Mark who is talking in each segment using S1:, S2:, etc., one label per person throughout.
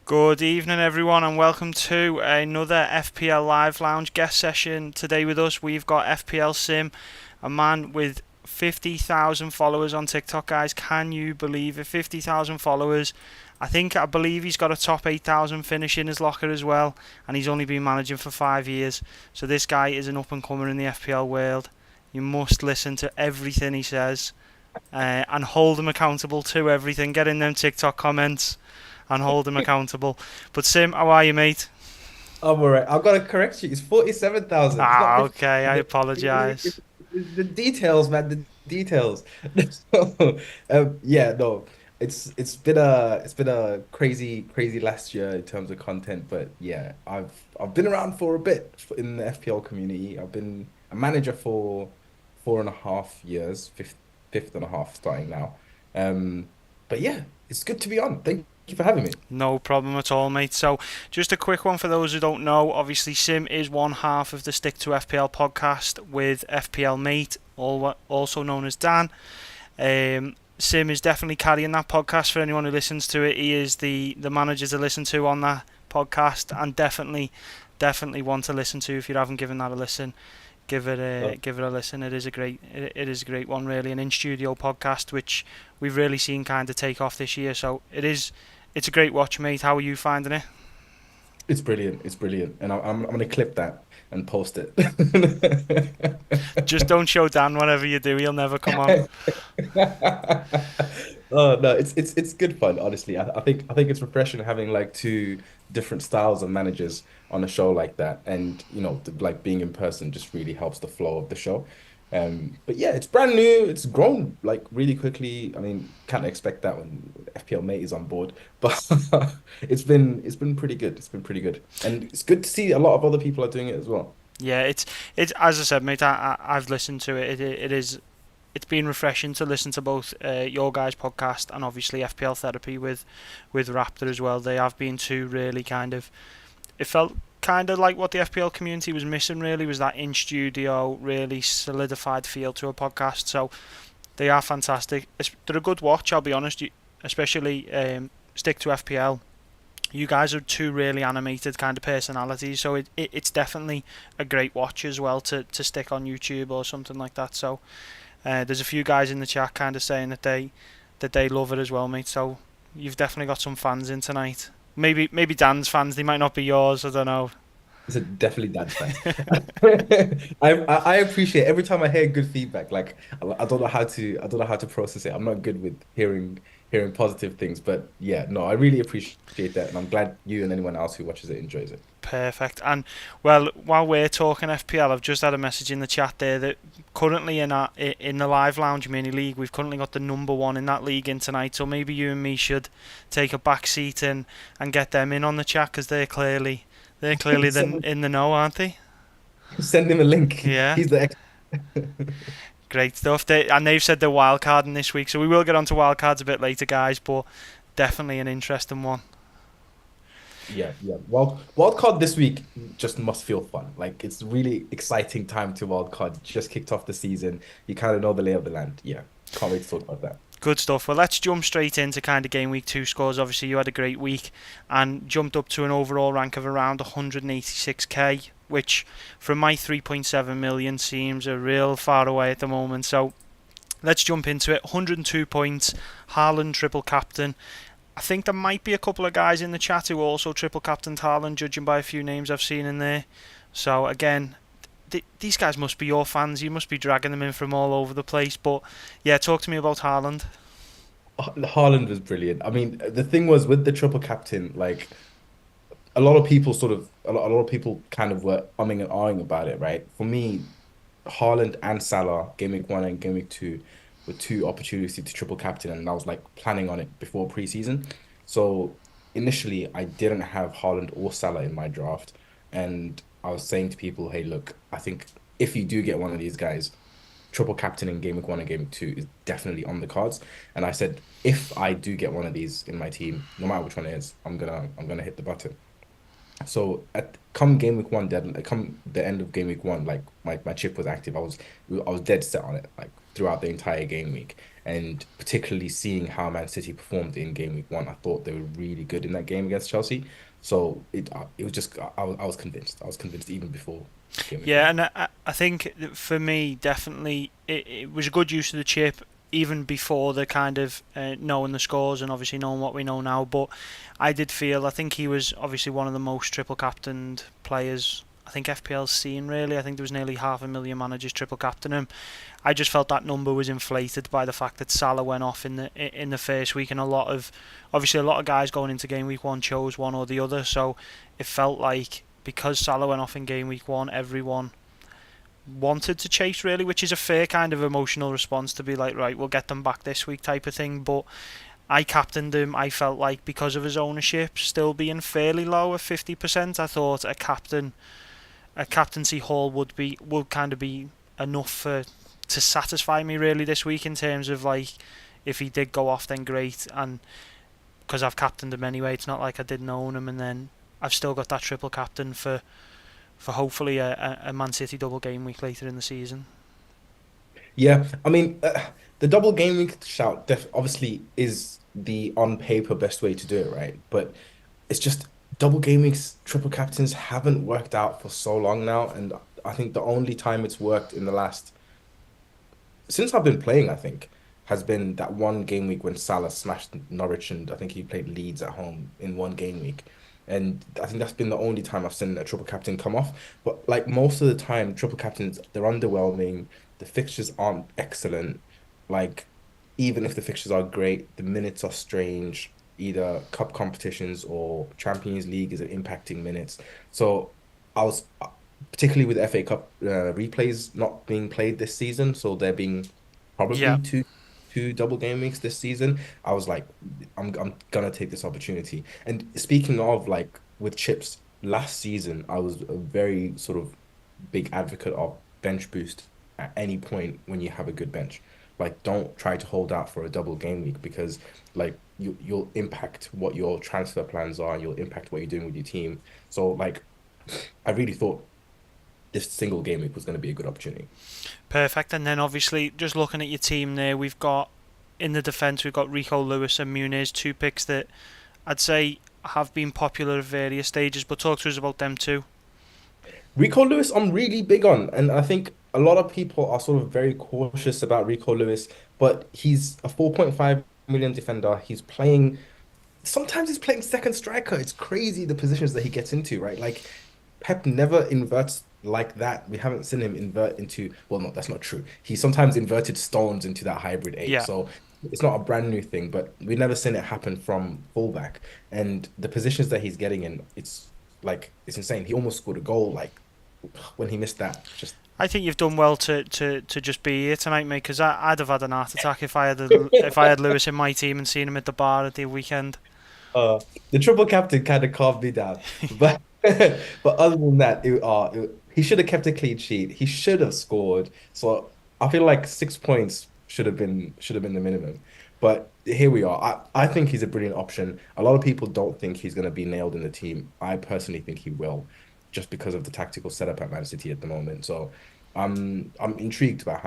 S1: Good evening, everyone, and welcome to another FPL Live Lounge guest session. Today with us, we've got FPL Cim, a man with 50,000 followers on TikTok, guys. Can you believe it? 50,000 followers. I believe he's got a top 8,000 finish in his locker as well, and he's only been managing for 5 years. So this guy is an up and comer in the FPL world. You must listen to everything he says and hold him accountable to everything. Get in them TikTok comments and hold him accountable. But Sim, how are you, mate?
S2: I'm alright. I've got to correct you. It's 47,000. It's not
S1: Ah,
S2: 50.
S1: okay, I apologise.
S2: The details, man. The details. So, yeah, no. It's been a crazy last year in terms of content, but yeah, I've been around for a bit in the FPL community. I've been a manager for 4.5 years, fifth and a half starting now. But yeah, it's good to be on. Thank you for having me.
S1: No problem at all, mate. So, just a quick one for those who don't know. Obviously, Sim is one half of the Stick to FPL podcast with FPL Mate, also known as Dan. Sim is definitely carrying that podcast for anyone who listens to it. He is the manager to listen to on that podcast, and definitely one to listen to if you haven't given that a listen. Give it a listen. It is a great one, really, an in studio podcast which we've really seen kind of take off this year. So it's a great watch, mate. How are you finding it?
S2: It's brilliant. It's brilliant. And I'm gonna clip that and post it.
S1: Just don't show Dan whatever you do; he'll never come on.
S2: Oh no, it's good fun, honestly. I think it's refreshing having like two different styles of managers on a show like that. And like being in person just really helps the flow of the show. But yeah, it's brand new. It's grown like really quickly. I mean, can't expect that when FPL Mate is on board, but it's been pretty good. It's been pretty good, and it's good to see a lot of other people are doing it as well.
S1: Yeah, it's as I said, mate. I've listened to it. It's been refreshing to listen to both your guys' podcast and obviously FPL Therapy with Raptor as well. They have been two really kind of. It felt kind of like what the FPL community was missing. Really, was that in studio, really solidified feel to a podcast. So they are fantastic. They're a good watch. I'll be honest. Especially stick to FPL. You guys are two really animated kind of personalities, so it's definitely a great watch as well to stick on YouTube or something like that. So there's a few guys in the chat kind of saying that they love it as well, mate. So you've definitely got some fans in tonight. Maybe Dan's fans. They might not be yours. I don't know.
S2: It's a definitely dance fans. I appreciate every time I hear good feedback. Like I don't know how to process it. I'm not good with hearing positive things, but yeah, no, I really appreciate that, and I'm glad you and anyone else who watches it enjoys it.
S1: Perfect. And well, while we're talking FPL, I've just had a message in the chat there that currently in the live lounge mini league, we've currently got the number one in that league in tonight. So maybe you and me should take a back seat and get them in on the chat because they're clearly
S2: Send,
S1: in the know, aren't they?
S2: send him a link.
S1: Yeah.
S2: He's the ex.
S1: Great stuff. They've said they're wildcarding this week, so we will get onto wildcards a bit later, guys. But definitely an interesting one.
S2: Yeah, yeah. Wildcard this week just must feel fun. Like it's really exciting time to wildcard. Just kicked off the season. You kind of know the lay of the land. Yeah, can't wait to talk about that.
S1: Good stuff. Well, let's jump straight into kind of game week two scores. Obviously, you had a great week and jumped up to an overall rank of around 186k, which from my 3.7 million seems a real far away at the moment. So let's jump into it. 102 points, Haaland triple captain. I think there might be a couple of guys in the chat who also triple captained Haaland, judging by a few names I've seen in there. So again, these guys must be your fans. You must be dragging them in from all over the place. But yeah, talk to me about Haaland.
S2: Haaland was brilliant. I mean, the thing was with the triple captain, like a lot of people kind of were umming and ahhing about it, right? For me, Haaland and Salah, game week one and game week two, were two opportunities to triple captain, and I was like planning on it before preseason. So initially, I didn't have Haaland or Salah in my draft, and I was saying to people, "Hey, look, I think if you do get one of these guys, triple captain in game week one and game week two is definitely on the cards." And I said, if I do get one of these in my team, no matter which one it is, I'm gonna hit the button. So at come game week one, dead come the end of game week one, like my chip was active. I was dead set on it like throughout the entire game week, and particularly seeing how Man City performed in game week one, I thought they were really good in that game against Chelsea. So it was just I was convinced. I was convinced even before game week
S1: Yeah,
S2: one.
S1: and I think that for me, definitely, it was a good use of the chip even before the kind of knowing the scores and obviously knowing what we know now. But I think he was obviously one of the most triple captained players. I think FPL Cim really. I think there was nearly 500,000 managers triple captain him. I just felt that number was inflated by the fact that Salah went off in the first week, and obviously a lot of guys going into game week one chose one or the other. So it felt like because Salah went off in game week one, everyone wanted to chase really, which is a fair kind of emotional response to be like, right, we'll get them back this week type of thing. But I captained him. I felt like because of his ownership still being fairly low at 50%, I thought a captaincy haul would kind of be enough to satisfy me really this week in terms of like if he did go off then great, and because I've captained him anyway, it's not like I didn't own him, and then I've still got that triple captain for hopefully a Man City double game week later in the season.
S2: Yeah, I mean, the double game week shout def obviously is the on paper best way to do it, right? But it's just double game weeks, triple captains haven't worked out for so long now, and I think the only time it's worked in the last since I've been playing, I think, has been that one game week when Salah smashed Norwich, and I think he played Leeds at home in one game week. And I think that's been the only time I've seen a triple captain come off. But like most of the time, triple captains, they're underwhelming. The fixtures aren't excellent. Like, even if the fixtures are great, the minutes are strange. Either cup competitions or Champions League is impacting minutes. So I was particularly with FA Cup replays not being played this season, so there being
S1: Yeah,
S2: probably two double game weeks this season. I was like, I'm gonna take this opportunity. And speaking of like with chips, last season I was a very sort of big advocate of bench boost at any point when you have a good bench. Like, don't try to hold out for a double game week because like you'll impact what your transfer plans are, you'll impact what you're doing with your team. So like I really thought this single game week was going to be a good opportunity.
S1: perfect. And then obviously just looking at your team there, we've got in the defence we've got Rico Lewis and Muniz, two picks that I'd say have been popular at various stages. But talk to us about them too.
S2: Rico Lewis, I'm really big on, and I think a lot of people are sort of very cautious about Rico Lewis, but he's a 4.5 million defender. He's playing sometimes he's playing second striker. It's crazy the positions that he gets into, right? Like Pep never inverts like that. We haven't seen him invert into, well, no, that's not true. He sometimes inverted Stones into that hybrid eight.
S1: Yeah,
S2: So it's not a brand new thing, but we've never seen it happen from fullback. And the positions that he's getting in, it's like it's insane. He almost scored a goal like when he missed that. Just
S1: I think you've done well to just be here tonight, mate. Because I'd have had an heart attack if I had Lewis in my team and seen him at the bar at the weekend.
S2: Uh, the triple captain kind of calmed me down, but but other than that, he should have kept a clean sheet. He should have scored. So I feel like 6 points should have been the minimum. But here we are. I think he's a brilliant option. A lot of people don't think he's going to be nailed in the team. I personally think he will, just because of the tactical setup at Man City at the moment. So I'm intrigued about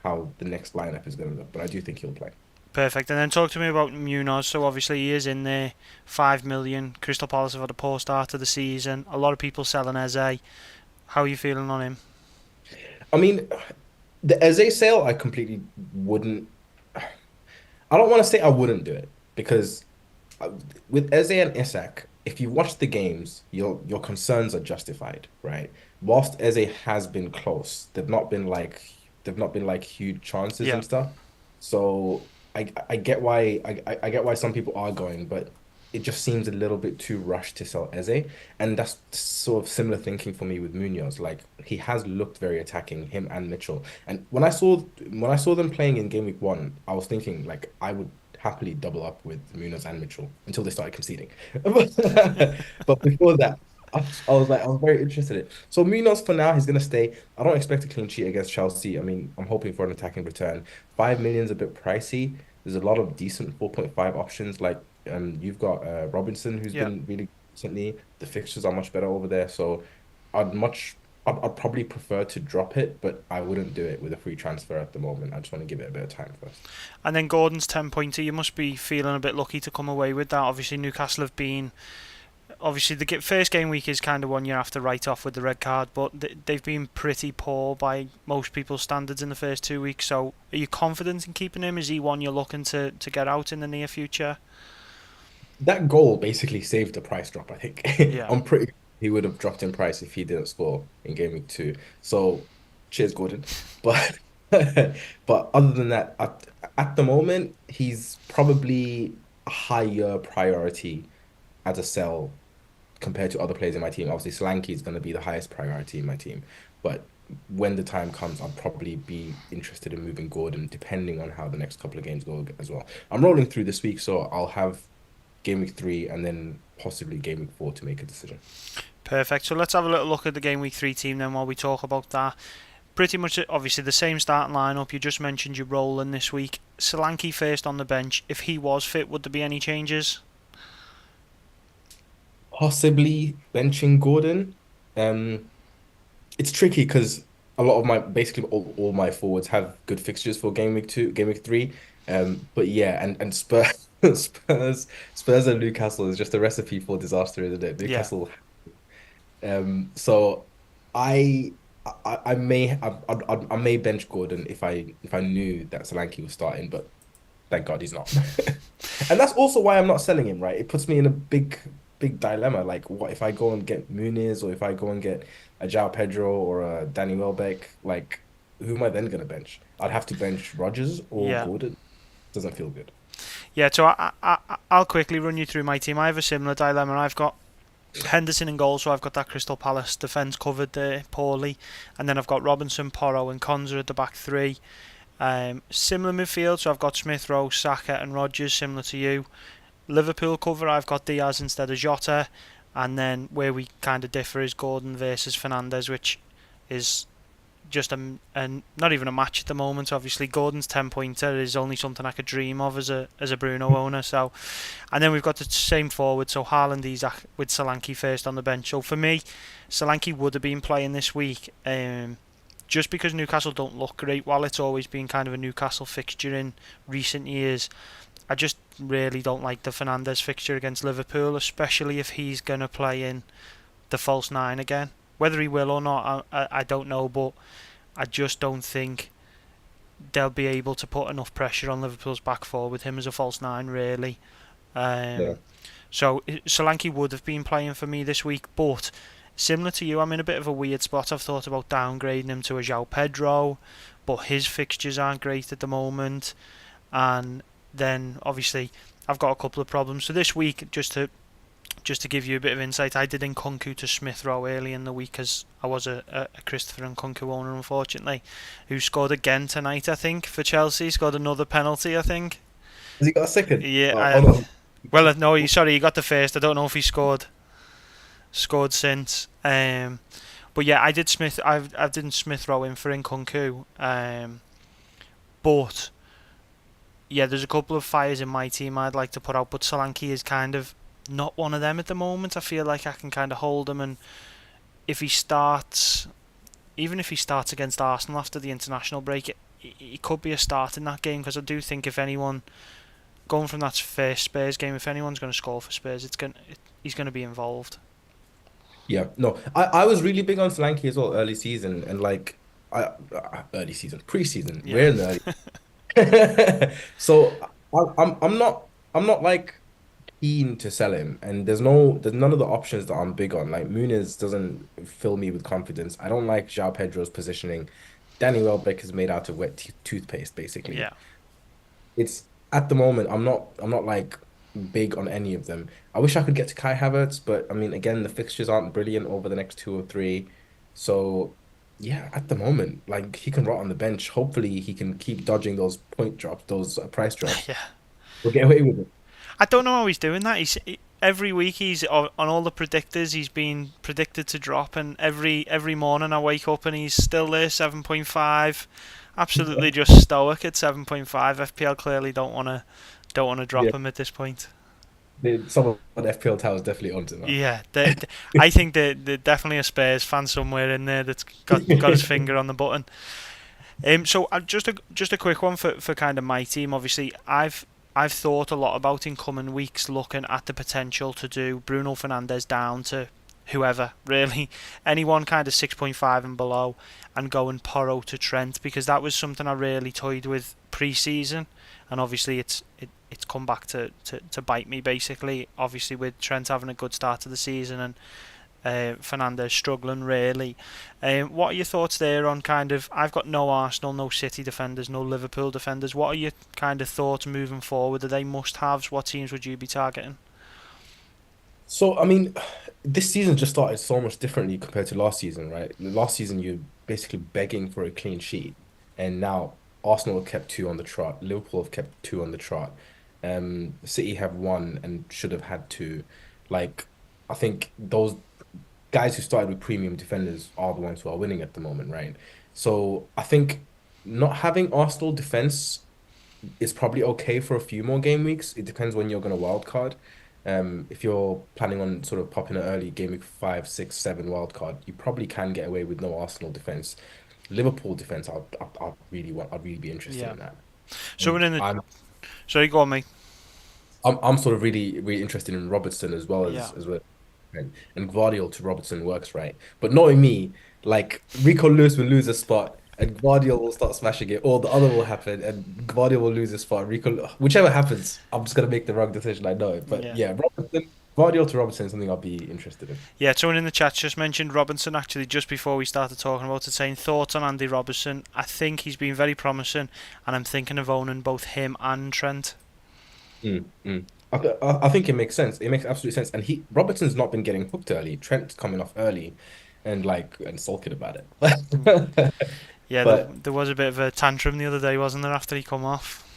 S2: how the next lineup is going to look. But I do think he'll play.
S1: Perfect. And then talk to me about Munoz. So obviously he is in there, 5 million. Crystal Palace have had a poor start to the season. A lot of people selling Eze. How are you feeling on him?
S2: I mean, the Eze sale, I completely wouldn't. I don't want to say I wouldn't do it because uh, with Eze and Isak, if you watch the games, your concerns are justified, right? Whilst Eze has been close, they've not been like huge chances
S1: Yeah,
S2: and stuff. So I get why I get why some people are going, but it just seems a little bit too rushed to sell Eze. And that's sort of similar thinking for me with Munoz. Like he has looked very attacking, him and Mitchell. And when I saw them playing in game week one, I was thinking like I would happily double up with Munoz and Mitchell until they started conceding. But before that, I was very interested in it. So Munoz for now, he's gonna stay. I don't expect a clean sheet against Chelsea. I mean, I'm hoping for an attacking return. 5 million is a bit pricey. There's a lot of decent 4.5 options. Like you've got Robinson, who's
S1: yeah.
S2: been really good recently. The fixtures are much better over there. So I'd probably prefer to drop it, but I wouldn't do it with a free transfer at the moment. I just want to give it a bit of time first.
S1: And then Gordon's 10-pointer, you must be feeling a bit lucky to come away with that. Obviously, Newcastle have been. Obviously, the first game week is kind of one you have to write off with the red card, but they've been pretty poor by most people's standards in the first 2 weeks. So, are you confident in keeping him? Is he one you're looking to get out in the near future?
S2: That goal basically saved the price drop, I think.
S1: Yeah,
S2: I'm pretty he would have dropped in price if he didn't score in game week 2. So cheers, Gordon. But but other than that, at the moment, he's probably a higher priority as a sell compared to other players in my team. Obviously, Solanke is going to be the highest priority in my team. But when the time comes, I'll probably be interested in moving Gordon, depending on how the next couple of games go as well. I'm rolling through this week, so I'll have game week 3 and then possibly game week 4 to make a decision.
S1: perfect. So let's have a little look at the game week 3 team then while we talk about that. Pretty much, obviously, the same starting lineup. You just mentioned you're rolling this week. Solanke first on the bench. If he was fit, would there be any changes?
S2: Possibly benching Gordon. Um, it's tricky because a lot of my basically all my forwards have good fixtures for game week 2, game week 3. But yeah, and Spurs, Spurs and Newcastle is just a recipe for disaster, isn't it?
S1: Yeah,
S2: Newcastle. So I I may I may bench Gordon if I knew that Solanke was starting, but thank God he's not. And that's also why I'm not selling him, right? It puts me in a big dilemma. Like, what if I go and get Muniz, or if I go and get a João Pedro or a Danny Welbeck? Like, who am I then gonna bench? I'd have to bench Rodgers or
S1: yeah.
S2: Gordon. Doesn't feel good.
S1: Yeah, so I'll quickly run you through my team. I have a similar dilemma. I've got Henderson in goal, so I've got that Crystal Palace defence covered there poorly. And then I've got Robinson, Porro and Konza at the back three. Similar midfield, so I've got Smith Rowe, Saka and Rodgers, similar to you. Liverpool cover, I've got Diaz instead of Jota. And then where we kind of differ is Gordon versus Fernandes, which is just not even a match at the moment. Obviously, Gordon's 10-pointer is only something I could dream of as a Bruno owner. So, and then we've got the same forward. So Haaland, Isak with Solanke first on the bench. So for me, Solanke would have been playing this week. Just because Newcastle don't look great, while it's always been kind of a Newcastle fixture in recent years, I just really don't like the Fernandes fixture against Liverpool, especially if he's going to play in the false nine again. Whether he will or not, I don't know, but I just don't think they'll be able to put enough pressure on Liverpool's back four with him as a false nine, really.
S2: Yeah.
S1: Um, so Solanke would have been playing for me this week, but similar to you, I'm in a bit of a weird spot. I've thought about downgrading him to a João Pedro, but his fixtures aren't great at the moment. And then obviously I've got a couple of problems. So this week, just to give you a bit of insight, I did Nkunku to Smith Rowe early in the week as I was a Christopher Nkunku owner, unfortunately, who scored again tonight, I think, for Chelsea. Scored another penalty, I think.
S2: Has he got a second?
S1: Yeah,
S2: Oh no.
S1: well, no, sorry, he got the first. I don't know if he scored since. But yeah, I've done Smith Rowe in for Nkunku. But yeah, there's a couple of fires in my team I'd like to put out, but Solanke is kind of not one of them at the moment. I feel like I can kind of hold him, and if he starts, even if he starts against Arsenal after the international break, it could be a start in that game, because I do think if anyone going from that first Spurs game, if anyone's going to score for Spurs, he's going to be involved.
S2: Yeah, no, I was really big on Solanke as well early season, and like early season, preseason.
S1: Yeah,
S2: We're in the so I'm not like keen to sell him, and there's none of the options that I'm big on. Like Muniz doesn't fill me with confidence. I don't like João Pedro's positioning. Danny Welbeck is made out of wet toothpaste, basically.
S1: yeah.
S2: It's at the moment I'm not like big on any of them. I wish I could get to Kai Havertz, but I mean again the fixtures aren't brilliant over the next 2 or 3. So yeah, at the moment, like he can rot on the bench. Hopefully he can keep dodging those point drops, those price drops.
S1: Yeah.
S2: We'll get away with it.
S1: I don't know how he's doing that. Every week he's on all the predictors. He's been predicted to drop, and every morning I wake up and he's still there, 7.5. Absolutely just stoic at 7.5. FPL clearly don't want to drop
S2: Yeah.
S1: him at this point.
S2: Someone at FPL Tower is definitely onto
S1: Yeah, I think they're definitely a Spurs fan somewhere in there that's got his
S2: that.
S1: finger on the button. So just a quick one for kind of my team. Obviously, I've thought a lot about in coming weeks, looking at the potential to do Bruno Fernandes down to whoever really, anyone kind of 6.5 and below, and going Porro to Trent, because that was something I really toyed with pre-season, and obviously it's come back to bite me basically. Obviously with Trent having a good start to the season and Fernandes struggling really. What are your thoughts there on kind of? I've got no Arsenal, no City defenders, no Liverpool defenders. What are your kind of thoughts moving forward? Are they must-haves? What teams would you be targeting?
S2: So, I mean, this season just started so much differently compared to last season, right? Last season, you're basically begging for a clean sheet. And now Arsenal have kept two on the trot. Liverpool have kept two on the trot. City have one and should have had two. Like, I think those guys who started with premium defenders are the ones who are winning at the moment, right? So I think not having Arsenal defense is probably okay for a few more game weeks. It depends when you're going to wild card. If you're planning on sort of popping an early game week 5, 6, 7 wild card, you probably can get away with no Arsenal defense. Liverpool defense, I'd really be interested
S1: Yeah.
S2: in that.
S1: So we're
S2: And
S1: in the. Sorry, go on, mate.
S2: I'm sort of really interested in Robertson as well
S1: Yeah.
S2: as well. And Gvardiol to Robertson works right. But knowing me, like Rico Lewis will lose a spot and Gvardiol will start smashing it, or the other will happen and Gvardiol will lose a spot. Rico, whichever happens, I'm just gonna make the wrong decision. I know it. But
S1: Yeah.
S2: yeah, Robertson, Gvardiol to Robertson is something I'll be interested in.
S1: Yeah, someone in the chat just mentioned Robinson actually just before we started talking about it, saying thoughts on Andy Robertson. I think he's been very promising, and I'm thinking of owning both him and Trent.
S2: Mm. I think it makes sense. It makes absolute sense. And Robertson's not been getting hooked early. Trent's coming off early and sulking about
S1: Mm.
S2: it.
S1: Yeah,
S2: But
S1: there was a bit of a tantrum the other day, wasn't there, after he come off?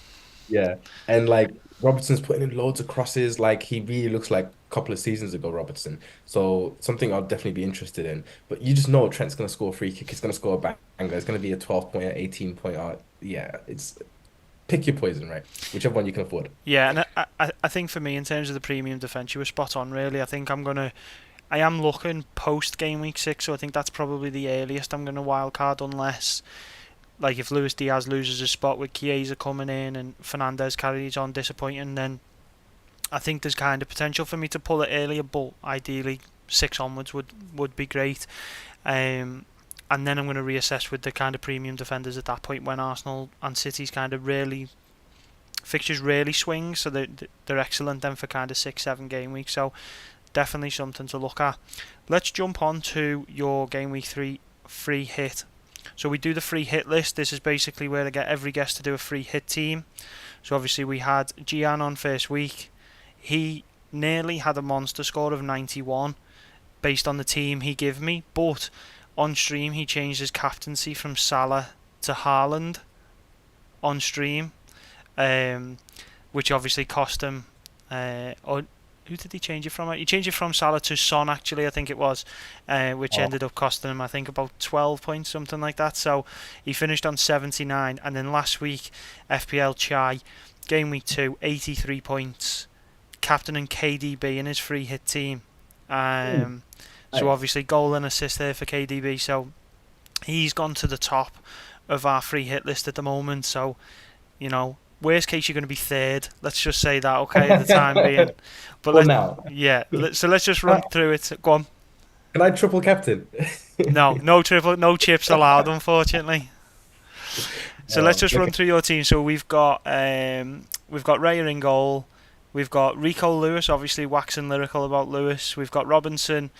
S2: yeah, and like Robertson's putting in loads of crosses. Like he really looks like a couple of seasons ago, Robertson. So something I'll definitely be interested in. But you just know Trent's gonna score a free kick. He's gonna score a banger. It's gonna be a 12 pointer, 18 pointer. Yeah, it's pick your poison, right? Whichever one you can afford.
S1: Yeah, and I think for me in terms of the premium defence, you were spot on. Really, I am looking post game week 6, so I think that's probably the earliest I'm gonna wildcard unless like if Luis Diaz loses his spot with Chiesa coming in and Fernandez carries on disappointing, then I think there's kind of potential for me to pull it earlier, but ideally 6 onwards would be great. And then I'm going to reassess with the kind of premium defenders at that point when Arsenal and City's kind of really fixtures really swing, so they're excellent then for kind of 6, 7 game weeks. So definitely something to look at. Let's jump on to your game week 3 free hit. So we do the free hit list. This is basically where I get every guest to do a free hit team. So obviously we had Gian on first week. He nearly had a monster score of 91 based on the team he gave me, but on stream he changed his captaincy from Salah to Haaland on stream, um, which obviously cost him. Or who did he change it from? He changed it from Salah to Son, actually, I think it was, which
S2: Oh,
S1: ended up costing him, I think, about 12 points, something like that. So he finished on 79, and then last week, FPL Chai, game week 2, 83 points, captain and KDB in his free hit team.
S2: ooh,
S1: So
S2: nice.
S1: obviously goal and assist there for KDB. So he's gone to the top of our free hit list at the moment. So worst case you're going to be third. Let's just say that, okay, at the time being. But
S2: For now,
S1: yeah. So let's just
S2: can
S1: run through it. Go on.
S2: I triple captain?
S1: No, no triple, no chips allowed, unfortunately. So let's just run
S2: Okay.
S1: through your team. So we've got Raya in goal. We've got Rico Lewis, obviously waxing lyrical about Lewis. We've got Robinson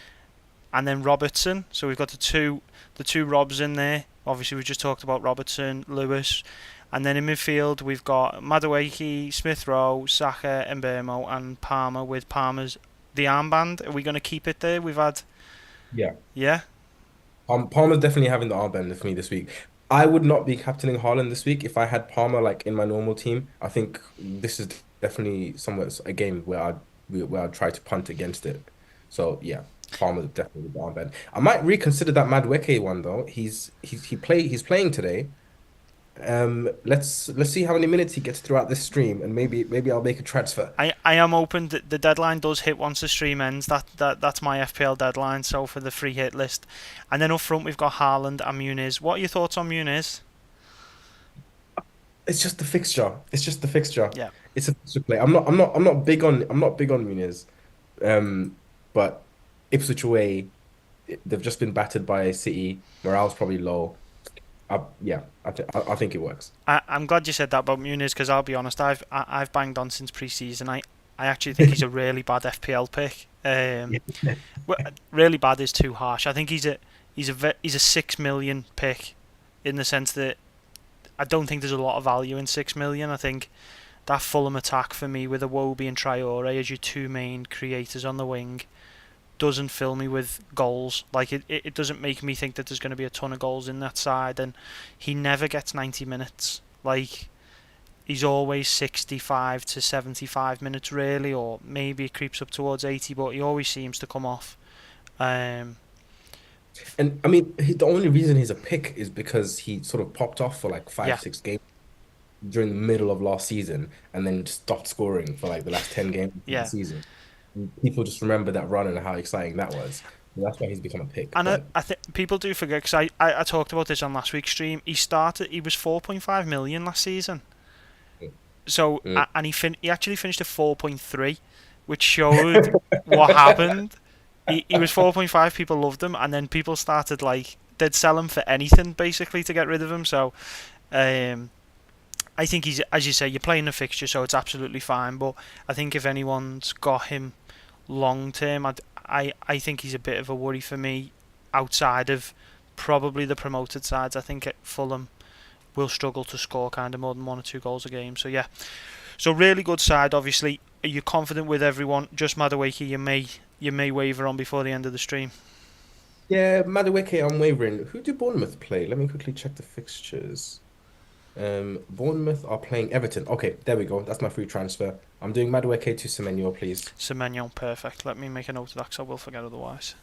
S1: and then Robertson. So we've got the two Robs in there. Obviously, we just talked about Robertson, Lewis, and then in midfield we've got Madueke, Smith Rowe, Saka, Mbemo, and Palmer. With Palmer's the armband, are we going to keep it there? We've had
S2: Yeah.
S1: yeah,
S2: Palmer's definitely having the armband for me this week. I would not be captaining Haaland this week if I had Palmer like in my normal team. I think this is definitely somewhere a game where I'd try to punt against it. So yeah, Palmer's definitely the armband. I might reconsider that Madueke one though. He's playing today. Let's see how many minutes he gets throughout this stream, and maybe I'll make a transfer.
S1: I am open. The deadline does hit once the stream ends. That's my FPL deadline. So for the free hit list, and then up front we've got Haaland and Muniz. What are your thoughts on Muniz?
S2: It's just the fixture. It's just the fixture.
S1: Yeah,
S2: It's a fixture play. I'm not big on Muniz. But Ipswich away, they've just been battered by City. Morale's probably low. Yeah, I think it works.
S1: I'm glad you said that about Muniz because I'll be honest, I've banged on since pre-season. I actually think he's a really bad FPL pick.
S2: Yeah.
S1: Really bad is too harsh. I think he's a 6 million pick in the sense that I don't think there's a lot of value in 6 million. I think that Fulham attack for me with Iwobi and Traore as your two main creators on the wing doesn't fill me with goals. Like it doesn't make me think that there's going to be a ton of goals in that side, and he never gets 90 minutes. Like he's always 65 to 75 minutes really, or maybe it creeps up towards 80, but he always seems to come off. Um,
S2: And I mean, the only reason he's a pick is because he sort of popped off for like five,
S1: yeah,
S2: 6 games during the middle of last season and then stopped scoring for like the last 10 games of the
S1: yeah.
S2: season. And people just remember that run and how exciting that was. And that's why he's become a pick.
S1: And
S2: But
S1: I think people do forget because I talked about this on last week's stream. He was 4.5 million last season. So
S2: mm,
S1: and he actually finished at 4.3, which showed what happened. He was 4.5. People loved him, and then people started like they'd sell him for anything basically to get rid of him. So um, I think he's, as you say, you're playing a fixture, so it's absolutely fine. But I think if anyone's got him long term, I think he's a bit of a worry for me. Outside of probably the promoted sides, I think at Fulham will struggle to score kind of more than 1 or 2 goals a game. So yeah, so really good side. Obviously, are you confident with everyone? Just Madueke, you may waver on before the end of the stream.
S2: yeah, Madueke, I'm wavering. Who do Bournemouth play? Let me quickly check the fixtures. Bournemouth are playing Everton. Okay, there we go. That's my free transfer. I'm doing Madueke to Semenyo, please.
S1: Semenyo, perfect. Let me make a note of that because I will forget otherwise.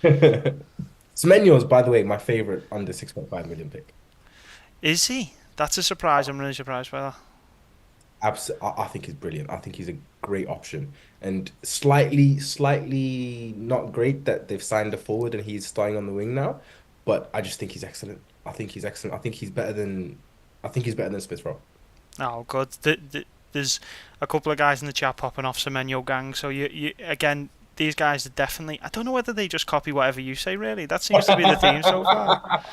S2: Semenyo is, by the way, my favorite under 6.5 million pick.
S1: Is he? That's a surprise. I'm really surprised by that.
S2: I think he's brilliant. I think he's a great option, and slightly not great that they've signed a forward and he's starting on the wing now. But I just think he's excellent. I think he's excellent. I think he's better than Smith Rowe.
S1: Oh, good. There's a couple of guys in the chat popping off Semenyo gang. So you again, these guys are definitely. I don't know whether they just copy whatever you say. Really, that seems to be the theme so far.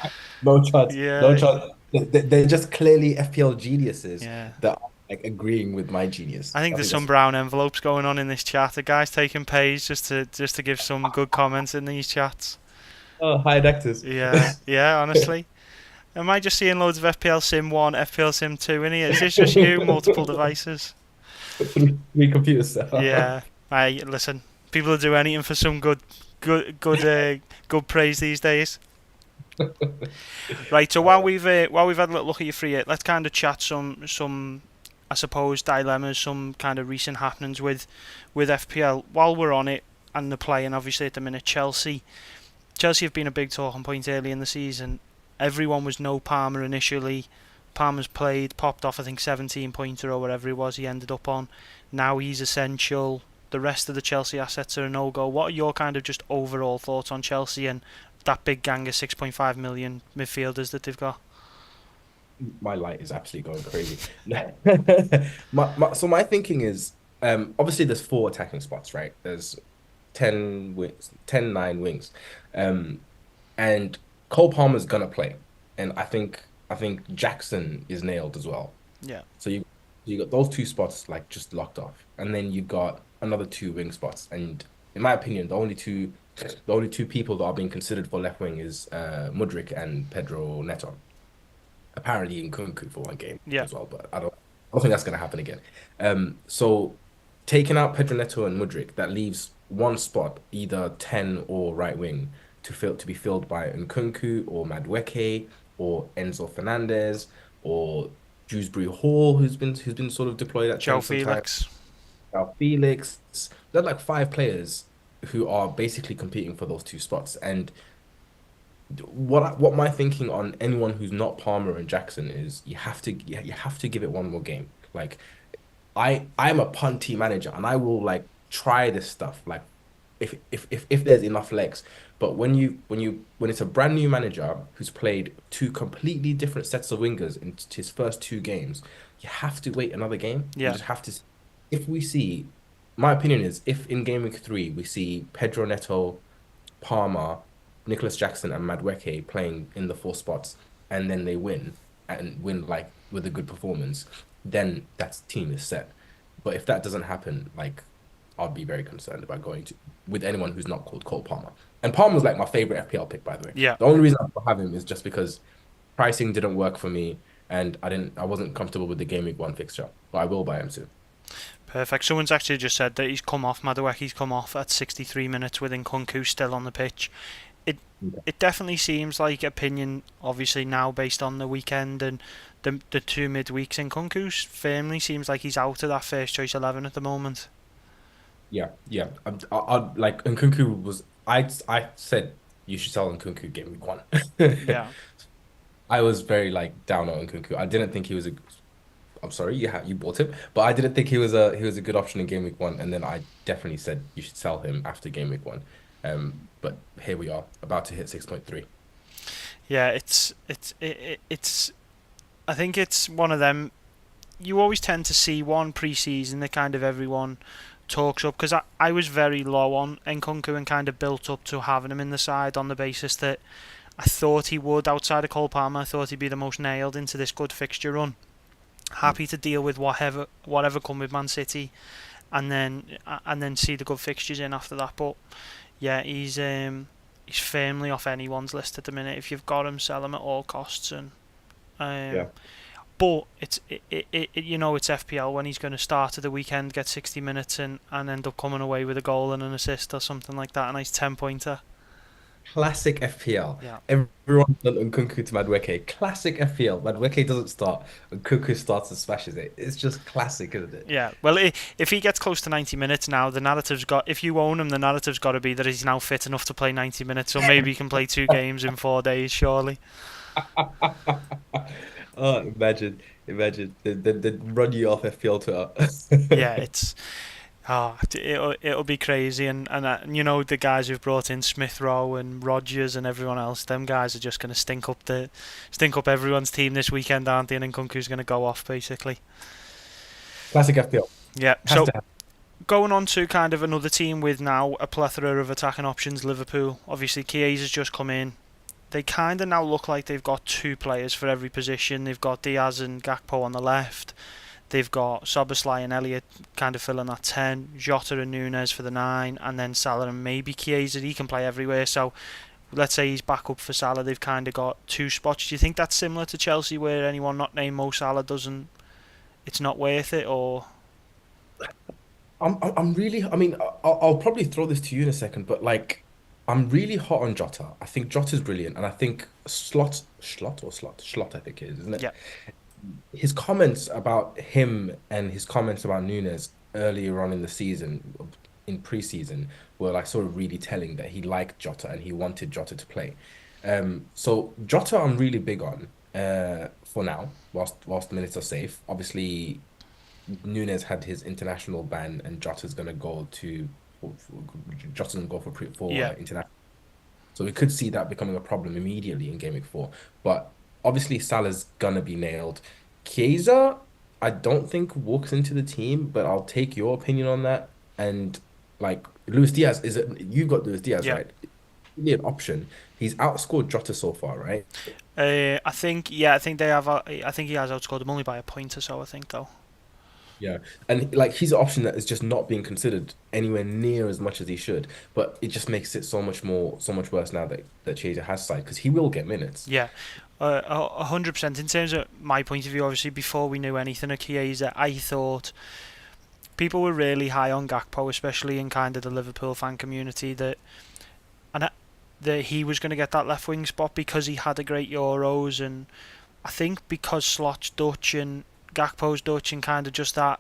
S2: No chance. No
S1: Yeah,
S2: chance. They're just clearly FPL geniuses
S1: yeah.
S2: that are like agreeing with my genius.
S1: I think
S2: I
S1: there's
S2: think
S1: some
S2: that's
S1: brown envelopes going on in this chat. The guys taking pays just to give some good comments in these chats.
S2: high actors.
S1: Yeah, yeah. Honestly, am I just seeing loads of FPL Sim 1, FPL Sim 2 in here? Is this just you, multiple devices?
S2: Three computers.
S1: Yeah. I listen. People do anything for some good praise these days. Right. So while we've had a little look at your free hit, let's kind of chat some I suppose dilemmas, some kind of recent happenings with FPL while we're on it and the playing. Obviously at the minute, Chelsea have been a big talking point early in the season. Everyone was no Palmer initially. Palmer's played, popped off I think 17 pointer or whatever it was he ended up on. Now he's essential. The rest of the Chelsea assets are a no-go. What are your kind of just overall thoughts on Chelsea and that big gang of 6.5 million midfielders that they've got?
S2: My light is absolutely going crazy. So my thinking is, obviously there's four attacking spots, right? There's 10 wings, 10, 9 wings. Um, and Cole Palmer's gonna play. And I think Jackson is nailed as well.
S1: Yeah,
S2: So you got those two spots like just locked off. And then you got another two wing spots. And in my opinion, the only two people that are being considered for left wing is Mudryk and Pedro Neto. Apparently in Kunku for one game
S1: yeah.
S2: as well, but I don't think that's gonna happen again. So taking out Pedro Neto and Mudryk, that leaves one spot, either 10 or right wing, to be filled by Nkunku or Madueke or Enzo Fernandez or Dewsbury Hall, who's been sort of deployed at
S1: Joe
S2: times sometimes.
S1: Felix.
S2: Now Felix. They're like five players who are basically competing for those two spots. And what my thinking on anyone who's not Palmer and Jackson is you have to give it one more game. Like I'm a punty manager and I will like try this stuff like if there's enough legs. But when it's a brand new manager who's played two completely different sets of wingers in his first two games, you have to wait another game. You
S1: Yeah,
S2: just have to. If we see, my opinion is if in game week 3 we see Pedro Neto, Palmer, Nicholas Jackson, and Madueke playing in the four spots, and then they win and win like with a good performance, then that team is set. But if that doesn't happen, like I'd be very concerned about going to with anyone who's not called Cole Palmer. And Palmer's like my favorite FPL pick, by the way.
S1: yeah.
S2: The only reason I have him is just because pricing didn't work for me, and I wasn't comfortable with the game week 1 fixture. But I will buy him soon.
S1: Perfect. Someone's actually just said that he's come off. Madueke's come off at 63 minutes with Nkunku still on the pitch. It
S2: Okay.
S1: it definitely seems like opinion, obviously now based on the weekend and the two midweeks. Nkunku firmly seems like he's out of that first choice 11 at the moment.
S2: Yeah, yeah. I like Nkunku was. I said you should sell Nkunku game week 1.
S1: Yeah,
S2: I was very like down on Nkunku. I didn't think he was a. I'm sorry, you bought him, but I didn't think he was a good option in game week 1. And then I definitely said you should sell him after game week 1. But here we are, about to hit 6.3.
S1: yeah. It's. I think it's one of them. You always tend to see one pre-season that kind of everyone talks up because I was very low on Nkunku and kind of built up to having him in the side on the basis that I thought he would outside of Cole Palmer. I thought he'd be the most nailed into this good fixture run. Happy to deal with whatever come with Man City, and then see the good fixtures in after that. But yeah, he's firmly off anyone's list at the minute. If you've got him, sell him at all costs. And um,
S2: Yeah.
S1: but it's FPL when he's going to start at the weekend, get 60 minutes and end up coming away with a goal and an assist or something like that. A nice 10 pointer.
S2: Classic FPL.
S1: Yeah.
S2: Everyone done Nkunku to Madueke. Classic FPL. Madueke doesn't start. Nkunku starts and smashes it. It's just classic, isn't it?
S1: Yeah, well, if he gets close to 90 minutes now, the narrative's got. If you own him, the narrative's got to be that he's now fit enough to play 90 minutes, so maybe he can play two games in 4 days, surely.
S2: Oh, imagine. They run you off FPL Twitter.
S1: Yeah, it'll be crazy, and you know the guys who've brought in Smith Rowe and Rodgers and everyone else, them guys are just going to stink up everyone's team this weekend, aren't they? And Nkunku's going to go off basically.
S2: Classic FPL.
S1: Yeah,
S2: Has
S1: so
S2: to happen.
S1: going on to kind of another team with now a plethora of attacking options, Liverpool. Obviously, Chiesa's just come in. They kind of now look like they've got two players for every position. They've got Diaz and Gakpo on the left. They've got Soboslai and Elliott kind of filling that 10, Jota and Nunes for the 9, and then Salah and maybe Chiesa. He can play everywhere. So let's say he's back up for Salah. They've kind of got two spots. Do you think that's similar to Chelsea where anyone not named Mo Salah doesn't, it's not worth it? Or
S2: I'm really. I mean, I'll probably throw this to you in a second, but like, I'm really hot on Jota. I think Jota's brilliant, and I think Slot, I think it is, isn't it?
S1: yeah,
S2: His comments about him and his comments about Nunes earlier on in the season, in pre-season, were like sort of really telling that he liked Jota and he wanted Jota to play. So Jota, I'm really big on for now, whilst minutes are safe. Obviously, Nunes had his international ban, and Jota's gonna go for
S1: yeah,
S2: international. So we could see that becoming a problem immediately in Game Week 4. But obviously Salah's gonna be nailed. Chiesa, I don't think walks into the team, but I'll take your opinion on that. And like Luis Diaz, is it you got Luis Diaz,
S1: yeah.
S2: right? Really an option. He's outscored Jota so far, right?
S1: I think they have. I think he has outscored them only by a point or so. I think though.
S2: Yeah. And like he's an option that is just not being considered anywhere near as much as he should. But it just makes it so much worse now that Chiesa has side because he will get minutes.
S1: Yeah, 100%. In terms of my point of view, obviously, before we knew anything of Chiesa, I thought people were really high on Gakpo, especially in kind of the Liverpool fan community, and that he was going to get that left wing spot because he had a great Euros, and I think because Slot's Dutch and Gakpo's Dutch, and kind of just that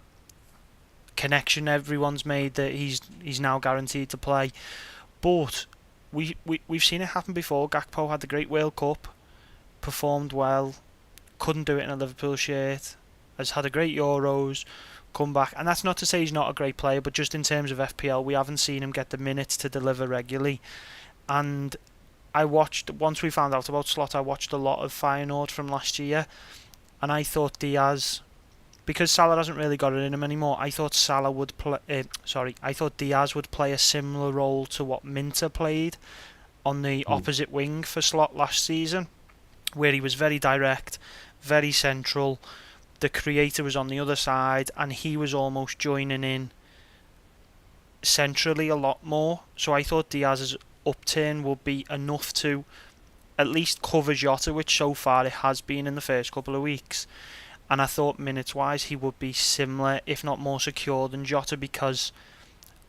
S1: connection everyone's made that he's now guaranteed to play. But we've seen it happen before. Gakpo had the great World Cup, performed well, couldn't do it in a Liverpool shirt, has had a great Euros, come back, and that's not to say he's not a great player, but just in terms of FPL, we haven't seen him get the minutes to deliver regularly. And I watched once we found out about Slot, I watched a lot of Feyenoord from last year, and I thought Diaz, because Salah hasn't really got it in him anymore, I thought Salah would play. I thought Diaz would play a similar role to what Minter played on the
S2: Mm.
S1: opposite wing for Slot last season, where he was very direct, very central. The creator was on the other side, and he was almost joining in centrally a lot more. So I thought Diaz's upturn would be enough to at least cover Jota, which so far it has been in the first couple of weeks. And I thought minutes wise he would be similar, if not more secure than Jota, because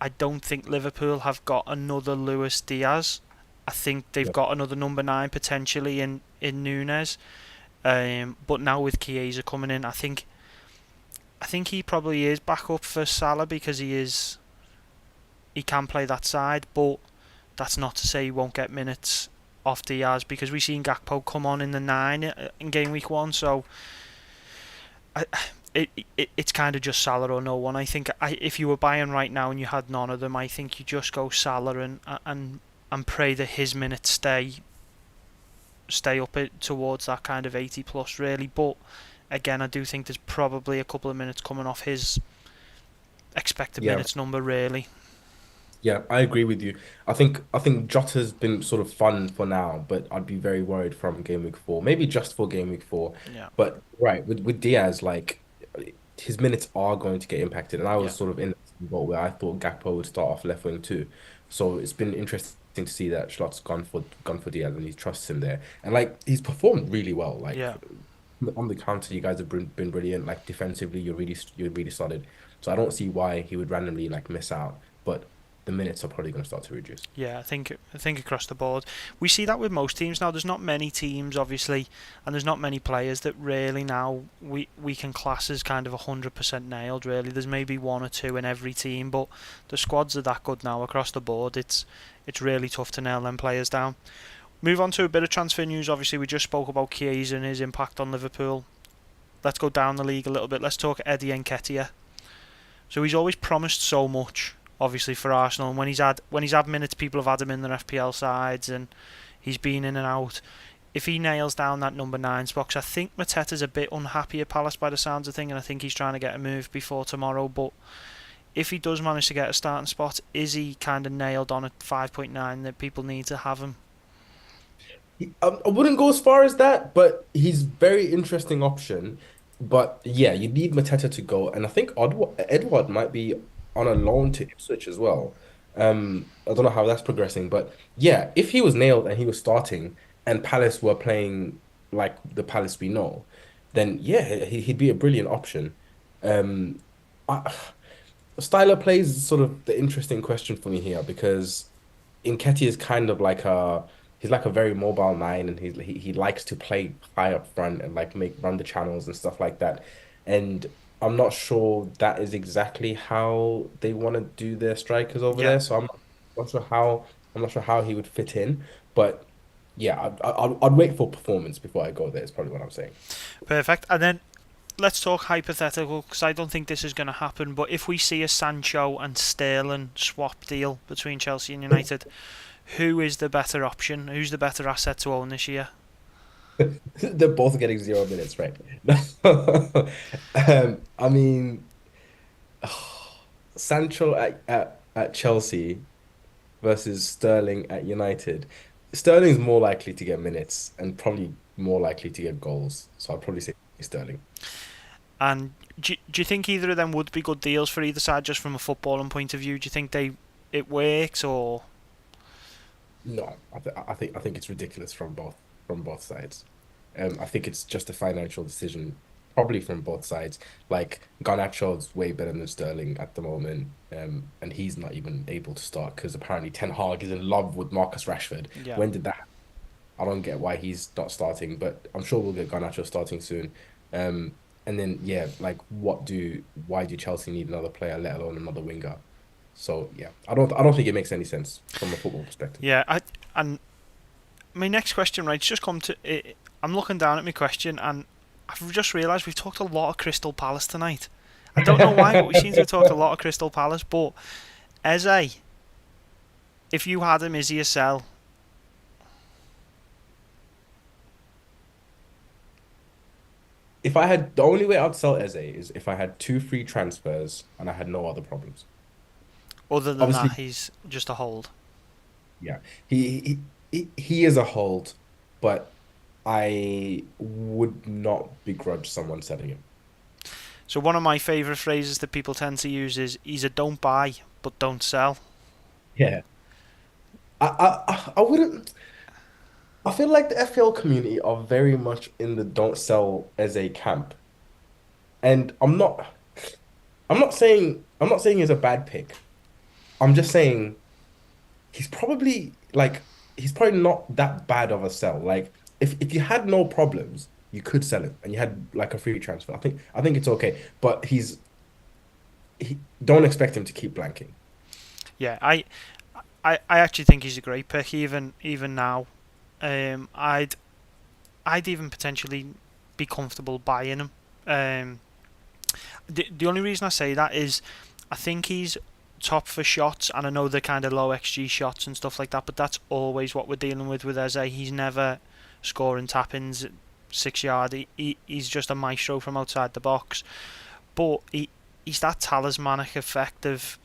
S1: I don't think Liverpool have got another Luis Diaz. I think they've
S2: Yeah.
S1: got another number 9 potentially in Nunes. But now with Chiesa coming in, I think he probably is back up for Salah because he can play that side, but that's not to say he won't get minutes off Diaz because we've seen Gakpo come on in the 9 in game week 1, so I, it's kind of just Salah or no one. I think if you were buying right now and you had none of them, I think you just go Salah and pray that his minutes stay up towards that kind of 80 plus really. But again, I do think there's probably a couple of minutes coming off his expected
S2: Yeah.
S1: minutes number really.
S2: Yeah, I agree with you. I think Jota's been sort of fun for now, but I'd be very worried from game week 4. Maybe just for game week 4.
S1: Yeah,
S2: But right, with Diaz, like his minutes are going to get impacted. And I
S1: yeah,
S2: was sort of in the boat where I thought Gakpo would start off left wing too. So it's been interesting to see that Schlott's gone for Diaz and he trusts him there. And like he's performed really well. Like
S1: yeah.
S2: on the counter, you guys have been brilliant. Like defensively, you're really solid. So I don't see why he would randomly like miss out. But the minutes are probably going to start to reduce.
S1: Yeah, I think across the board we see that with most teams now. There's not many teams, obviously, and there's not many players that really now we can class as kind of 100% nailed. Really, there's maybe one or two in every team, but the squads are that good now across the board. It's really tough to nail them players down. Move on to a bit of transfer news. Obviously, we just spoke about Chiesa and his impact on Liverpool. Let's go down the league a little bit. Let's talk Eddie Nketiah. So he's always promised so much, obviously for Arsenal. And when he's had minutes, people have had him in their FPL sides, and he's been in and out. If he nails down that number 9 box, I think Mateta's a bit unhappy at Palace by the sounds of things, and I think he's trying to get a move before tomorrow. But if he does manage to get a starting spot, is he kind of nailed on at 5.9 that people need to have him?
S2: I wouldn't go as far as that, but he's very interesting option. But yeah, you need Mateta to go, and I think Edward might be on a loan to Ipswich as well. I don't know how that's progressing, but yeah, if he was nailed and he was starting, and Palace were playing like the Palace we know, then yeah, he'd be a brilliant option. Um, I, Styler plays sort of the interesting question for me here because Nketiah is kind of like he's like a very mobile 9 and he likes to play high up front and like make run the channels and stuff like that. And I'm not sure that is exactly how they want to do their strikers over
S1: Yeah,
S2: there. So I'm not sure how he would fit in. But yeah, I'd wait for performance before I go there. Is probably what I'm saying.
S1: perfect. And then let's talk hypothetical because I don't think this is going to happen. But if we see a Sancho and Sterling swap deal between Chelsea and United, who is the better option? Who's the better asset to own this year?
S2: They're both getting 0 minutes, right? I mean, Sancho at Chelsea versus Sterling at United. Sterling's more likely to get minutes and probably more likely to get goals. So I'd probably say Sterling.
S1: And do you think either of them would be good deals for either side, just from a footballing point of view? Do you think it works or
S2: No, I think it's ridiculous from both sides. I think it's just a financial decision, probably from both sides. Like Garnacho's way better than Sterling at the moment, and he's not even able to start because apparently Ten Hag is in love with Marcus Rashford.
S1: yeah?
S2: When did that? I don't get why he's not starting, but I'm sure we'll get Garnacho starting soon. And then yeah, like why do Chelsea need another player, let alone another winger? So yeah, I don't think it makes any sense from a football perspective.
S1: Yeah, And my next question, right, it's just come to. I'm looking down at my question, and I've just realised we've talked a lot of Crystal Palace tonight. I don't know why, but we seem to have talked a lot of Crystal Palace. But Eze, if you had him, is he a sell?
S2: If I had the only way I'd sell Eze is if I had two free transfers and I had no other problems.
S1: Other than that,
S2: Obviously,
S1: he's just a hold.
S2: yeah, he is a hold, but I would not begrudge someone selling him.
S1: So one of my favourite phrases that people tend to use is he's a don't buy but don't sell.
S2: Yeah, I wouldn't. I feel like the FPL community are very much in the don't sell as a camp, and I'm not saying he's a bad pick. I'm just saying he's probably not that bad of a sell. Like if you had no problems, you could sell him and you had like a free transfer. I think it's okay, but he don't expect him to keep blanking.
S1: Yeah, I actually think he's a great pick even now. I'd even potentially be comfortable buying him. Um, the only reason I say that is I think he's top for shots, and I know they're kind of low XG shots and stuff like that, but that's always what we're dealing with Eze. He's never scoring tap-ins 6 yard. He's just a maestro from outside the box. But he's that talismanic effect of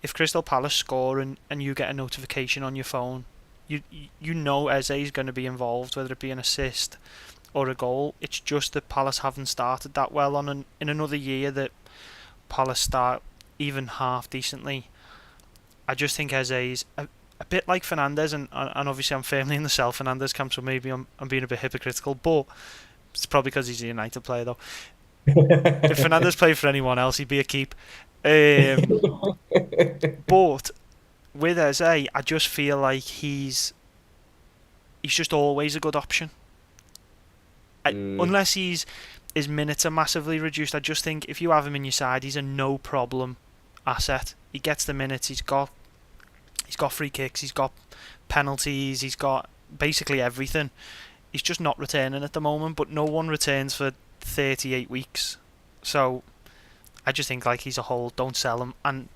S1: if Crystal Palace score and you get a notification on your phone, you know Eze is going to be involved, whether it be an assist or a goal. It's just that Palace haven't started that well in another year that Palace start even half decently. I just think Eze's a bit like Fernandez, and obviously I'm firmly in the sell Fernandez camp, so maybe I'm being a bit hypocritical, but it's probably because he's a United player though. If Fernandez played for anyone else, he'd be a keep. Um, but with Eze, I just feel like he's just always a good option.
S2: Mm,
S1: Unless his minutes are massively reduced, I just think if you have him in your side, he's a no problem asset. He gets the minutes. He's got free kicks. He's got penalties. He's got basically everything. He's just not returning at the moment, but no one returns for 38 weeks. So I just think like he's a hold. Don't sell him. And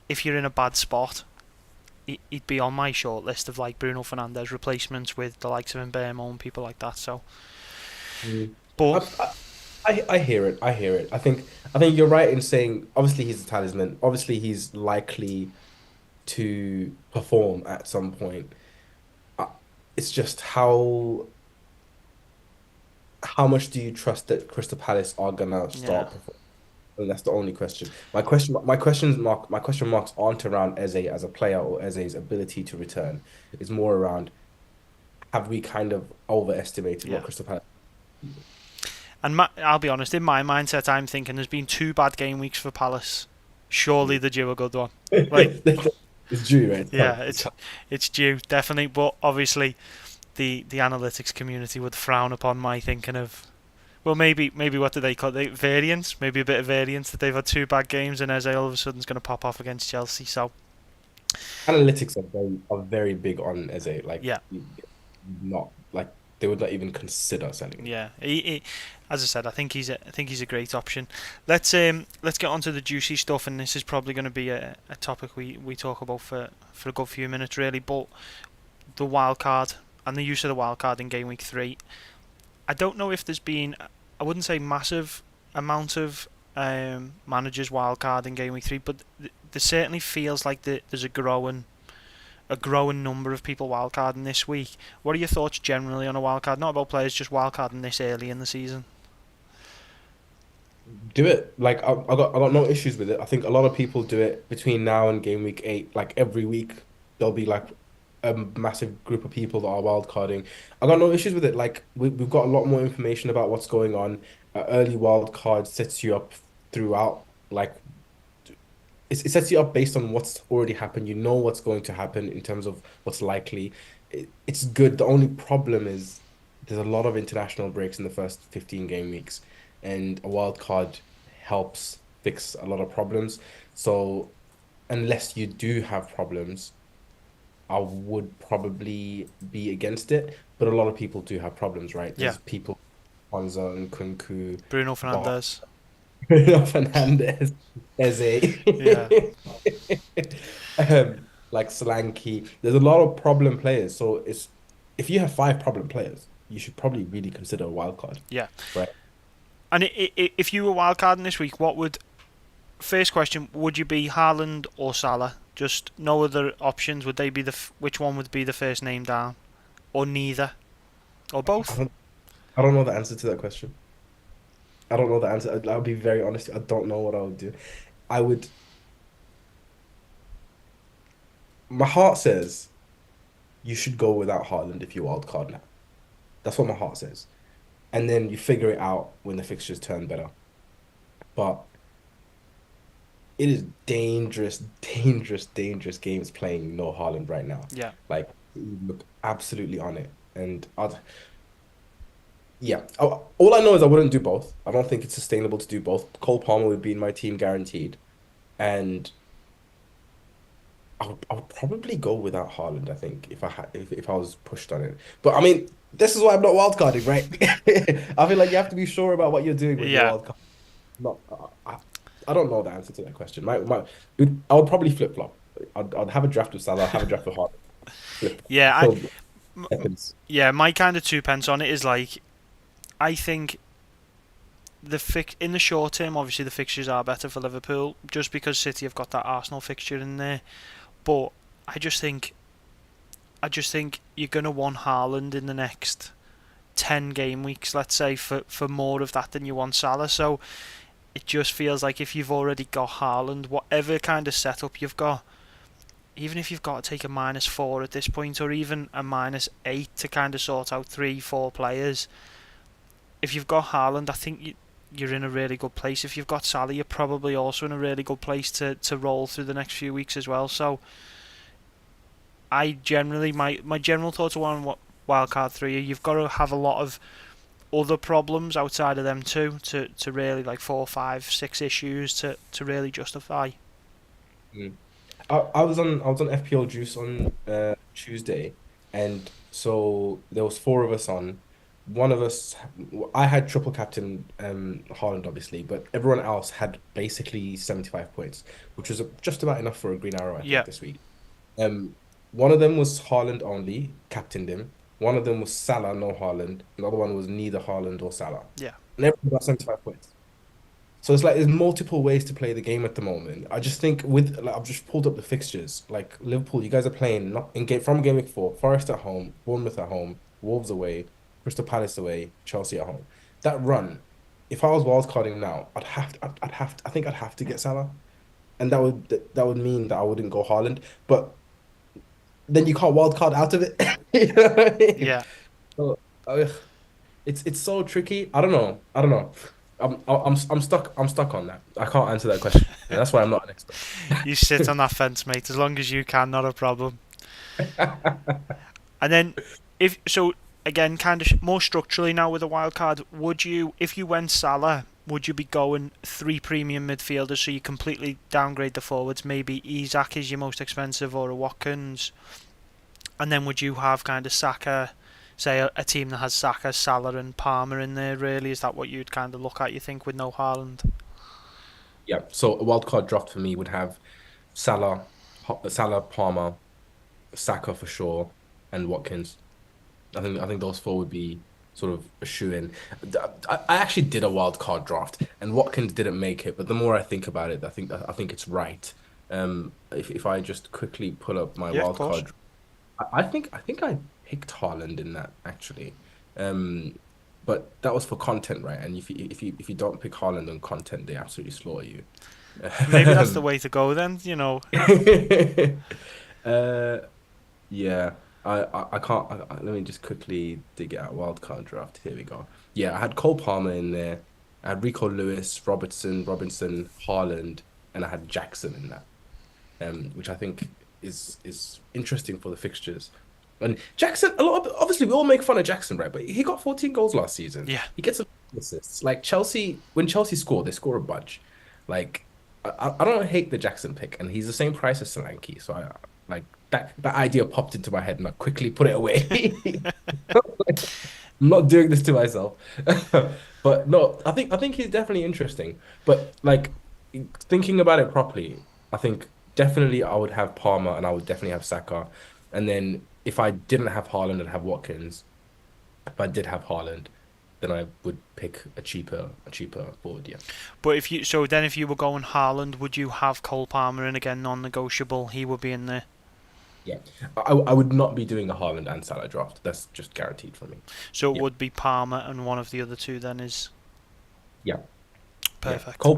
S1: if you're in a bad spot, he'd be on my short list of like Bruno Fernandes replacements with the likes of Mbeumo and people like that. So,
S2: mm.
S1: but
S2: I hear it. I hear it. I think you're right in saying obviously he's a talisman. Obviously he's likely to perform at some point. Uh, It's just how much do you trust that Crystal Palace are gonna
S1: yeah,
S2: start performing? And that's the only question. My question marks aren't around Eze as a player or Eze's ability to return. It's more around have we kind of overestimated
S1: yeah.
S2: what Crystal Palace?
S1: And I'll be honest, in my mindset, I'm thinking there's been two bad game weeks for Palace. Surely they're due a good one. Like,
S2: It's due, right?
S1: yeah, it's due definitely. But obviously, the analytics community would frown upon my thinking of. Well, maybe what do they call it? Variance? Maybe a bit of variance that they've had two bad games and Eze all of a sudden is going to pop off against Chelsea. So
S2: Analytics are very big on Eze.
S1: yeah,
S2: Not like they would not even consider selling him.
S1: yeah. As I said, I think he's a great option. Let's get on to the juicy stuff, and this is probably going to be a topic we talk about for a good few minutes really. But the wild card and the use of the wild card in game week 3. I don't know if there's been, I wouldn't say massive amount of managers wild card in game week 3, but there certainly feels like there's a growing number of people wildcarding this week. What are your thoughts generally on a wildcard? Not about players, just wildcarding this early in the season.
S2: Do it. Like I got no issues with it. I think a lot of people do it between now and game week 8. Like every week there'll be like a massive group of people that are wild carding. I got no issues with it. Like we've got a lot more information about what's going on. Early wild card sets you up throughout. Like it sets you up based on what's already happened. You know what's going to happen in terms of what's likely. It's good. The only problem is there's a lot of international breaks in the first 15 game weeks, and a wild card helps fix a lot of problems. So unless you do have problems, I would probably be against it. But a lot of people do have problems, right?
S1: Yeah,
S2: There's people, Kwanzaa and Kunku,
S1: Bruno
S2: Bar,
S1: Fernandes.
S2: Fernandez, Eze,
S1: Yeah,
S2: like Solanke. There's a lot of problem players. So it's if you have five problem players, you should probably really consider a wild card,
S1: yeah.
S2: right?
S1: And if you were wildcarding this week, what would first question would you be Haaland or Salah? Just no other options. Would they be which one would be the first name down, or neither, or
S2: I
S1: both?
S2: don't, I don't know the answer to that question. I don't know the answer. I'll be very honest. I don't know what I would do. I would. My heart says you should go without Haaland if you wild card now. That's what my heart says. And then you figure it out when the fixtures turn better. But it is dangerous, dangerous, dangerous games playing no Haaland right now.
S1: Yeah,
S2: Like you look absolutely on it. And I'd yeah. All I know is I wouldn't do both. I don't think it's sustainable to do both. Cole Palmer would be in my team guaranteed. And I would probably go without Haaland, I think, if I was pushed on it. But I mean, this is why I'm not wildcarding, right? I feel like you have to be sure about what you're doing when you're
S1: yeah,
S2: wildcarding. Not, I don't know the answer to that question. I would probably flip flop. I'd have a draft with Salah, have a draft with Haaland, flip
S1: yeah.
S2: until seconds.
S1: Yeah. My kind of two pence on it is like I think in the short term, obviously the fixtures are better for Liverpool just because City have got that Arsenal fixture in there. But I just think you're gonna want Haaland in the next 10 game weeks, let's say, for more of that than you want Salah. So it just feels like if you've already got Haaland, whatever kind of setup you've got, even if you've got to take a -4 at this point, or even a -8 to kind of sort out 3, 4 players, if you've got Haaland, I think you're in a really good place. If you've got Salah, you're probably also in a really good place to roll through the next few weeks as well. So I generally my general thoughts on wildcard three are you've got to have a lot of other problems outside of them two to really like 4, 5, 6 issues to really justify.
S2: Mm. I was on FPL Juice on Tuesday, and so there was four of us on. One of us, I had triple captain Haaland obviously, but everyone else had basically 75 points, which was just about enough for a green arrow, I think,
S1: Yeah,
S2: this week. Um, one of them was Haaland only, captained him. One of them was Salah, no Haaland. Another one was neither Haaland or Salah,
S1: yeah,
S2: and everyone got 75 points. So it's like there's multiple ways to play the game at the moment. I just think with like I've just pulled up the fixtures. Like Liverpool, you guys are playing not in game from game week 4, Forest at home, Bournemouth at home, Wolves away, Crystal Palace away, Chelsea at home. That run, if I was wildcarding now, I think I'd have to get Salah. And that would mean that I wouldn't go Haaland. But then you can't wildcard out of it. You know what I mean?
S1: yeah.
S2: So, it's so tricky. I don't know. I don't know. I'm stuck. I'm stuck on that. I can't answer that question. That's why I'm not an expert.
S1: You sit on that fence, mate, as long as you can, not a problem. And then if so, again, kind of more structurally now with a wild card, would you, if you went Salah, would you be going three premium midfielders so you completely downgrade the forwards? Maybe Isak is your most expensive or a Watkins, and then would you have kind of Saka, say a team that has Saka, Salah, and Palmer in there? Really, is that what you'd kind of look at? You think with no Haaland?
S2: Yeah. So a wild card draft for me would have Salah, Palmer, Saka for sure, and Watkins. I think those four would be sort of a shoe in. I actually did a wild card draft, and Watkins didn't make it. But the more I think about it, I think it's right. If I just quickly pull up my
S1: Yeah, of
S2: wild
S1: course.
S2: card, I think I picked Haaland in that actually. Um, but that was for content, right? And if you don't pick Haaland on content, they absolutely slaughter you.
S1: Maybe that's the way to go then. You know.
S2: Uh, yeah, I can't. Let me just quickly dig it out. Wildcard draft. Here we go. Yeah, I had Cole Palmer in there. I had Rico Lewis, Robinson, Haaland, and I had Jackson in that. Which I think is interesting for the fixtures. And Jackson, a lot of obviously we all make fun of Jackson, right? But he got 14 goals last season.
S1: Yeah,
S2: He gets assists. Like Chelsea, when Chelsea score, they score a bunch. Like I don't hate the Jackson pick, and he's the same price as Solanke. So I like. that idea popped into my head and I quickly put it away. I'm not doing this to myself. But no, I think he's definitely interesting. But like thinking about it properly, I think definitely I would have Palmer and I would definitely have Saka. And then if I didn't have Haaland, I'd have Watkins. If I did have Haaland, then I would pick a cheaper forward, yeah.
S1: But if you were going Haaland, would you have Cole Palmer in again, non-negotiable? He would be in there.
S2: Yeah. I would not be doing a Haaland and Salah draft. That's just guaranteed for me.
S1: So it
S2: Yeah.
S1: would be Palmer and one of the other two. Then is
S2: Yeah. Yeah.
S1: perfect.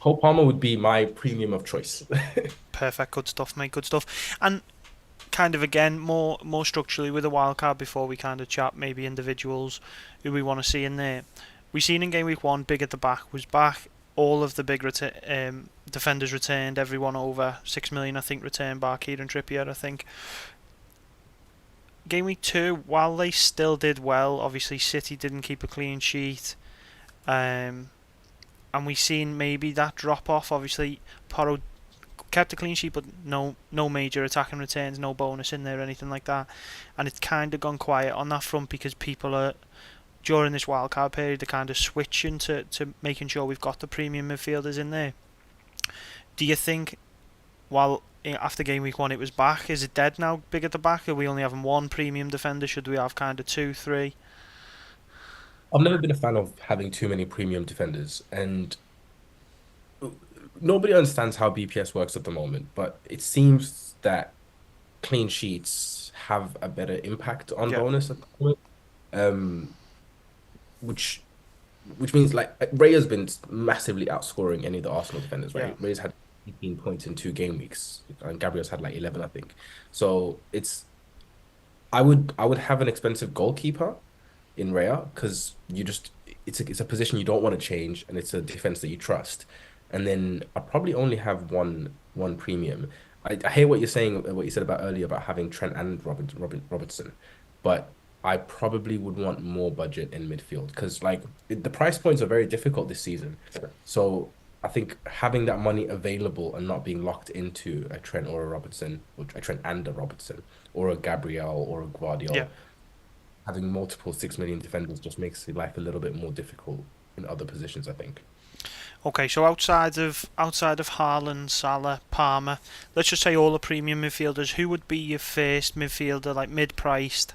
S2: Cole Palmer would be my premium of choice.
S1: Perfect. Good stuff, mate. Good stuff. And kind of again more structurally with a wild card before we kind of chat maybe individuals who we want to see in there. We seen in game week one, big at the back was back. All of the big defenders returned. Everyone over 6 million, I think, returned back. Kieran Trippier, I think. Game week two, while they still did well, obviously City didn't keep a clean sheet. Um, and we seen maybe that drop off. Obviously, Porro kept a clean sheet, but no major attacking returns, no bonus in there or anything like that. And it's kind of gone quiet on that front because people are during this wildcard period they're kind of switching to making sure we've got the premium midfielders in there. Do you think while after game week one it was back, is it dead now? Big at the back? Are we only having one premium defender? Should we have kind of two, three?
S2: I've never been a fan of having too many premium defenders, and nobody understands how BPS works at the moment, but it seems that clean sheets have a better impact on
S1: Yeah,
S2: bonus at the moment. Um, which which means like Raya's been massively outscoring any of the Arsenal defenders,
S1: yeah,
S2: right? Raya's had 18 points in 2 game weeks, and Gabriel's had like 11, I think. So I would have an expensive goalkeeper in Raya because it's a position you don't want to change and it's a defense that you trust. And then I probably only have one premium. I hear what you're saying, what you said about earlier about having Trent and Robertson, but I probably would want more budget in midfield because like the price points are very difficult this season. So I think having that money available and not being locked into a Trent or a Robertson, or a Trent and a Robertson, or a Gabriel or a
S1: yeah.
S2: Guardiol, having multiple 6 million defenders just makes life a little bit more difficult in other positions, I think.
S1: Okay, so outside of Haaland, Salah, Palmer, let's just say all the premium midfielders. Who would be your first midfielder, like mid-priced,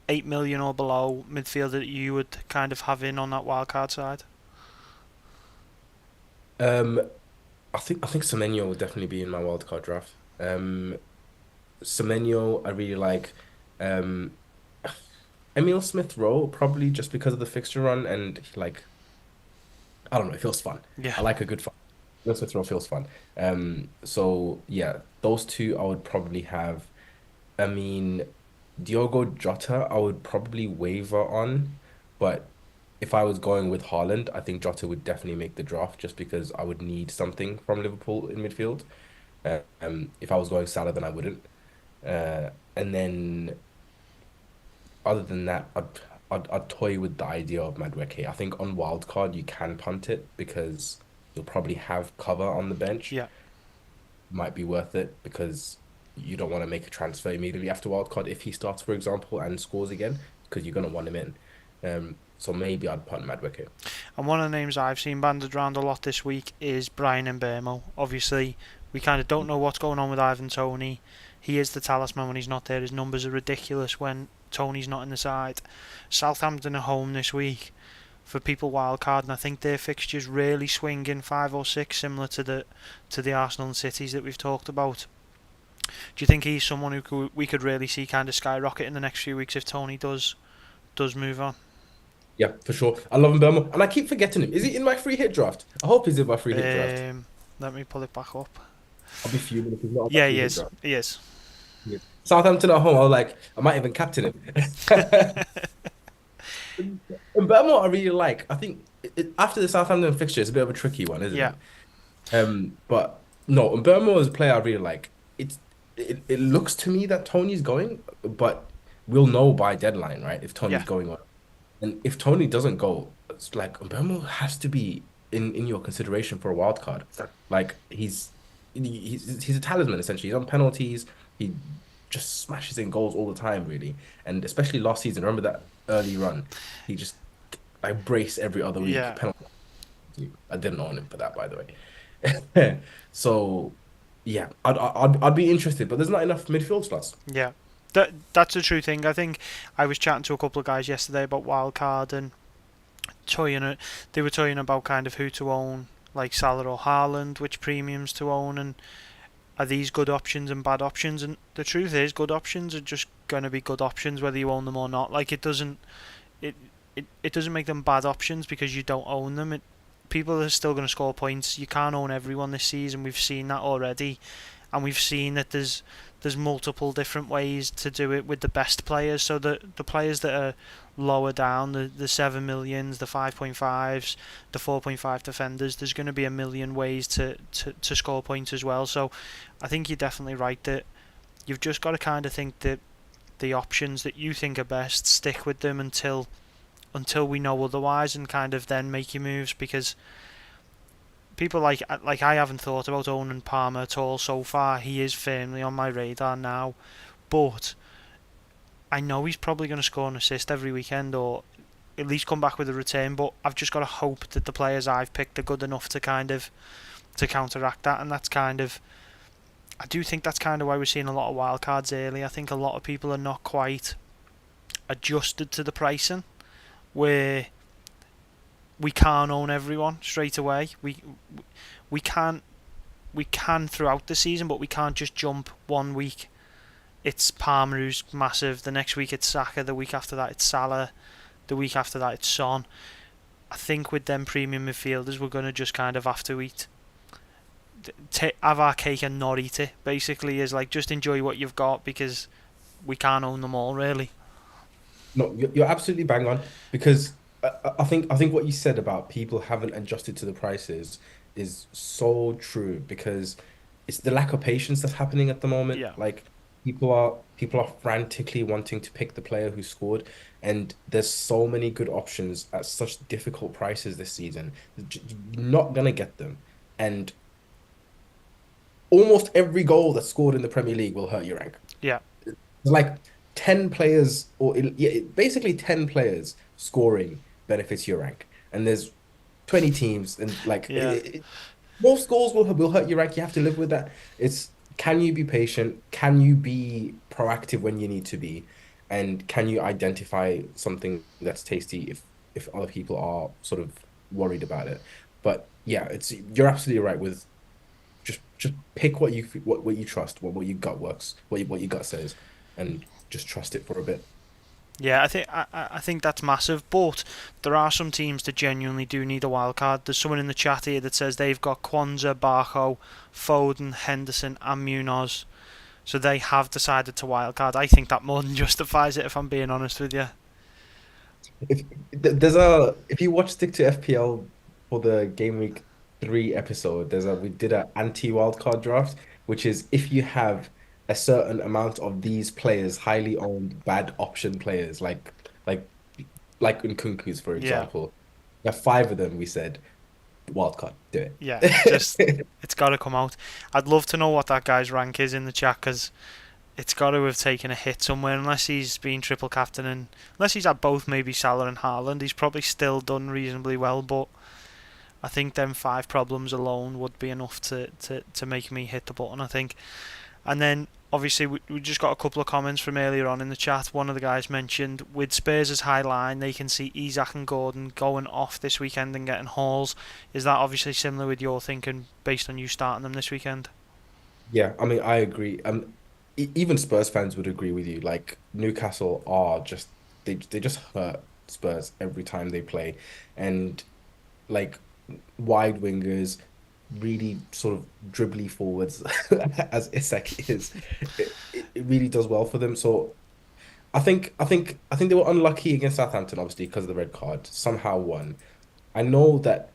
S1: 8 million or below midfielder that you would kind of have in on that wildcard side?
S2: Um, I think Semenyo would definitely be in my wildcard draft. Semenyo, I really like. Um, Emil Smith Rowe, probably just because of the fixture run and like I don't know, it feels fun.
S1: Yeah,
S2: I like a good fun. Emil Smith Rowe feels fun. So yeah, those two I would probably have. I mean, Diogo Jota, I would probably waver on, but if I was going with Haaland, I think Jota would definitely make the draft just because I would need something from Liverpool in midfield. If I was going Salah, then I wouldn't. And then other than that, I'd toy with the idea of Madueke. I think on wildcard you can punt it because you'll probably have cover on the bench.
S1: yeah.
S2: Might be worth it because you don't want to make a transfer immediately after wildcard if he starts, for example, and scores again because you're gonna want him in. So maybe I'd punt Madueke.
S1: And one of the names I've seen banded around a lot this week is Brian Mbeumo. Obviously, we kind of don't know what's going on with Ivan Toney. He is the talisman when he's not there. His numbers are ridiculous when Tony's not in the side. Southampton are home this week for people wildcard, and I think their fixtures really swing in 5 or 6, similar to the Arsenal and Cities that we've talked about. Do you think he's someone we could really see kind of skyrocket in the next few weeks if Tony does move on?
S2: Yeah, for sure. I love Mbeumo, and I keep forgetting him. Is he in my free hit draft? I hope he's in my free hit draft.
S1: Um, Let me pull it back up.
S2: I'll be fuming if he's not on my
S1: Yeah, he
S2: free hit
S1: is.
S2: draft.
S1: He is.
S2: Yeah. Southampton at home, I was like, I might even captain him. Mbeumo, I really like. I think after the Southampton fixture, it's a bit of a tricky one, isn't
S1: Yeah,
S2: it? But no, Mbeumo is a player I really like. It looks to me that Tony's going, but we'll know by deadline, right? If Tony's
S1: yeah,
S2: going on. And if Tony doesn't go, it's like Mbeumo has to be in your consideration for a wild card. Like he's a talisman essentially. He's on penalties. He just smashes in goals all the time, really. And especially last season, remember that early run? He just like brace every other week.
S1: Yeah,
S2: Penalty. I didn't own him for that, by the way. So yeah, I'd be interested, but there's not enough midfield slots.
S1: yeah. That's a true thing. I think I was chatting to a couple of guys yesterday about wildcard and toying it. They were toying about kind of who to own, like Salah or Haaland, which premiums to own, and are these good options and bad options? And the truth is, good options are just going to be good options whether you own them or not. Like it it doesn't make them bad options because you don't own them. People are still going to score points. You can't own everyone this season. We've seen that already, and we've seen that there's multiple different ways to do it with the best players. So the players that are lower down, the 7 millions, the 5.5s, the 4.5 defenders, there's going to be a million ways to score points as well. So I think you're definitely right that you've just got to kind of think that the options that you think are best, stick with them until we know otherwise, and kind of then make your moves, because people like I haven't thought about owning Palmer at all so far. He is firmly on my radar now, but I know he's probably going to score an assist every weekend or at least come back with a return. But I've just got to hope that the players I've picked are good enough to kind of to counteract that, and that's kind of I do think that's kind of why we're seeing a lot of wildcards early. I think a lot of people are not quite adjusted to the pricing where we can't own everyone straight away. We can't we can throughout the season, but we can't just jump one week. It's Palmer who's massive. The next week it's Saka. The week after that it's Salah. The week after that it's Son. I think with them premium midfielders, we're going to just kind of have to have our cake and not eat it. Basically, is like just enjoy what you've got because we can't own them all really.
S2: No, you're absolutely bang on because I think what you said about people haven't adjusted to the prices is so true because it's the lack of patience that's happening at the moment.
S1: Yeah,
S2: Like people are frantically wanting to pick the player who scored, and there's so many good options at such difficult prices this season. You're not gonna get them, and almost every goal that's scored in the Premier League will hurt your rank.
S1: yeah,
S2: Like 10 players yeah, basically 10 players scoring benefits your rank, and there's 20 teams, and like
S1: yeah,
S2: most goals will hurt your rank. You have to live with that. It's, can you be patient, can you be proactive when you need to be, and can you identify something that's tasty if other people are sort of worried about it. But yeah, it's, you're absolutely right with just pick what what you trust, what your gut works, what your gut says, and just trust it for a bit.
S1: yeah. I think that's massive, but there are some teams that genuinely do need a wild card. There's someone in the chat here that says they've got Kwanzaa, Barco, Foden, Henderson, and Munoz. So they have decided to wildcard. I think that more than justifies it, if I'm being honest with you.
S2: If there's a, if you watch Stick to FPL for the Game Week 3 episode, there's a, we did a anti-wildcard draft, which is if you have a certain amount of these players, highly owned bad option players, like like in Kunku's, for
S1: Yeah,
S2: example. There are five of them, we said, wildcard, do
S1: yeah. Just
S2: it.
S1: it's got to come out. I'd love to know what that guy's rank is in the chat because it's got to have taken a hit somewhere. Unless he's been triple captain and unless he's had both, maybe Salah and Haaland, he's probably still done reasonably well. But I think them five problems alone would be enough to make me hit the button, I think. And then obviously we just got a couple of comments from earlier on in the chat. One of the guys mentioned with Spurs' high line, they can see Isak and Gordon going off this weekend and getting hauls. Is that obviously similar with your thinking based on you starting them this weekend?
S2: Yeah, I mean, I agree. Even Spurs fans would agree with you. Like Newcastle are just, they just hurt Spurs every time they play, and like wide wingers, really sort of dribbly forwards as Isak is, it really does well for them. So I think they were unlucky against Southampton, obviously because of the red card. Somehow won. I know that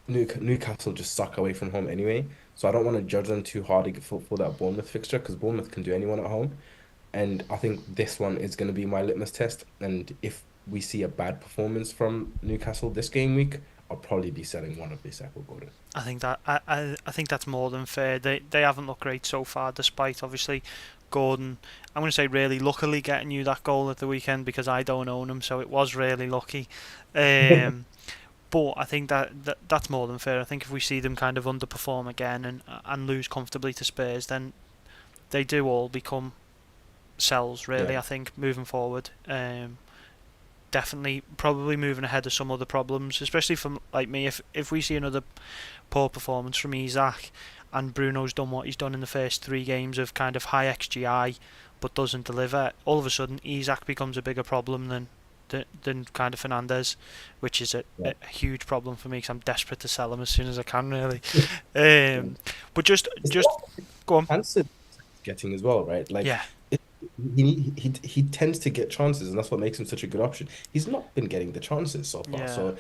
S2: Newcastle just suck away from home anyway, so I don't want to judge them too hard for that Bournemouth fixture because Bournemouth can do anyone at home. And I think this one is going to be my litmus test. And if we see a bad performance from Newcastle this game week, I'll probably be selling one of these Apple Gordon.
S1: I think that I think that's more than fair. They haven't looked great so far, despite obviously Gordon, I'm going to say really luckily getting you that goal at the weekend because I don't own him, so it was really lucky. Um, but I think that's more than fair. I think if we see them kind of underperform again and lose comfortably to Spurs, then they do all become sells.
S2: Yeah.
S1: Really, I think moving forward. Definitely, probably moving ahead of some other problems, especially from like me. If we see another poor performance from Isak, and Bruno's done what he's done in the first 3 games of kind of high XGI, but doesn't deliver, all of a sudden Isak becomes a bigger problem than kind of Fernandez, which is
S2: Yeah.
S1: a huge problem for me because I'm desperate to sell him as soon as I can, really.
S2: Yeah.
S1: But
S2: It's
S1: just go on.
S2: chances he's getting as well, right? Like
S1: Yeah,
S2: it, he tends to get chances, and that's what makes him such a good option. He's not been getting the chances so far,
S1: yeah.
S2: so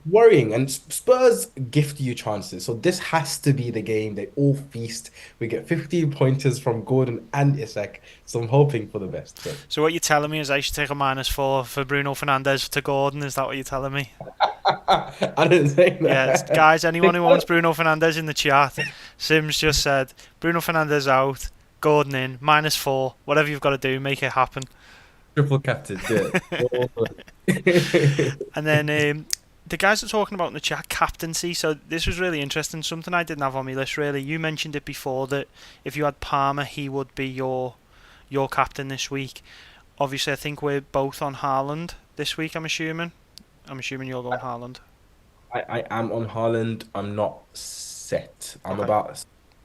S2: worrying. And Spurs gift you chances, so this has to be the game they all feast. We get 15 pointers from Gordon and Isak, so I'm hoping for the best. But
S1: So what you're telling me is I should take a -4 for Bruno Fernandes to Gordon? Is that what you're telling me?
S2: I didn't say
S1: Yeah,
S2: that.
S1: guys, anyone who owns Bruno Fernandes in the chat, Sims just said Bruno Fernandes out, Gordon in, -4. Whatever you've got to do, make it happen.
S2: Triple captain, do it.
S1: And then the guys are talking about in the chat captaincy. So this was really interesting. Something I didn't have on my list really. You mentioned it before that if you had Palmer, he would be your captain this week. Obviously, I think we're both on Haaland this week. I'm assuming. I'm assuming you're going Haaland.
S2: I am on Haaland. I'm not set. I'm
S1: Okay,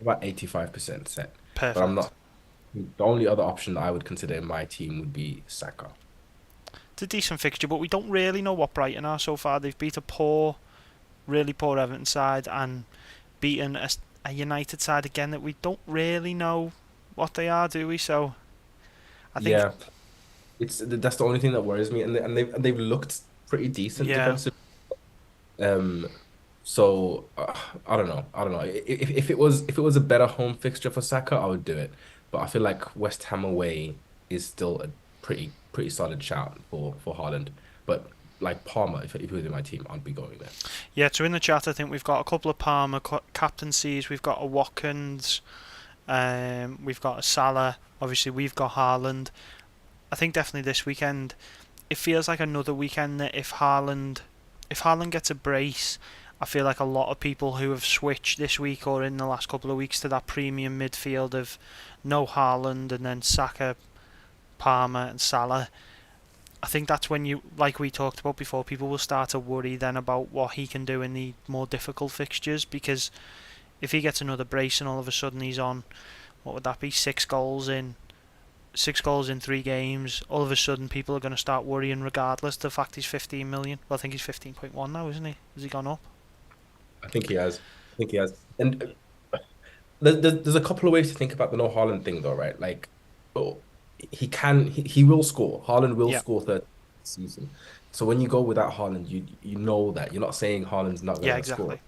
S2: about 85% set, but I'm
S1: perfect.
S2: not. The only other option that I would consider in my team would be Saka.
S1: It's a decent fixture, but we don't really know what Brighton are so far. They've beat a really poor Everton side and beaten a United side again that we don't really know what they are, do we? So I think,
S2: Yeah, it's that's the only thing that worries me, and they've looked pretty decent
S1: yeah,
S2: defensive. Um, so I don't know. I don't know. If it was a better home fixture for Saka, I would do it. But I feel like West Ham away is still a pretty solid shout for Haaland. But like Palmer, if he was in my team, I'd be going there.
S1: yeah. So in the chat, I think we've got a couple of Palmer captaincies. We've got a Watkins. We've got a Salah. Obviously, we've got Haaland. I think definitely this weekend, it feels like another weekend that if Haaland gets a brace, I feel like a lot of people who have switched this week or in the last couple of weeks to that premium midfield of no Haaland and then Saka, Palmer and Salah. I think that's when you, like we talked about before, people will start to worry then about what he can do in the more difficult fixtures because if he gets another brace and all of a sudden he's on, what would that be, 6 goals in 3 games, all of a sudden people are going to start worrying regardless of the fact he's 15 million. Well, I think he's 15.1 now, isn't he? Has he gone up?
S2: I think he has. I think he has. And there's a couple of ways to think about the no Haaland thing, though, right? Like, oh, he will score. Haaland will
S1: Yeah,
S2: score 30 this season. So when you go without Haaland, you know that you're not saying Haaland's not
S1: yeah,
S2: gonna score.
S1: exactly.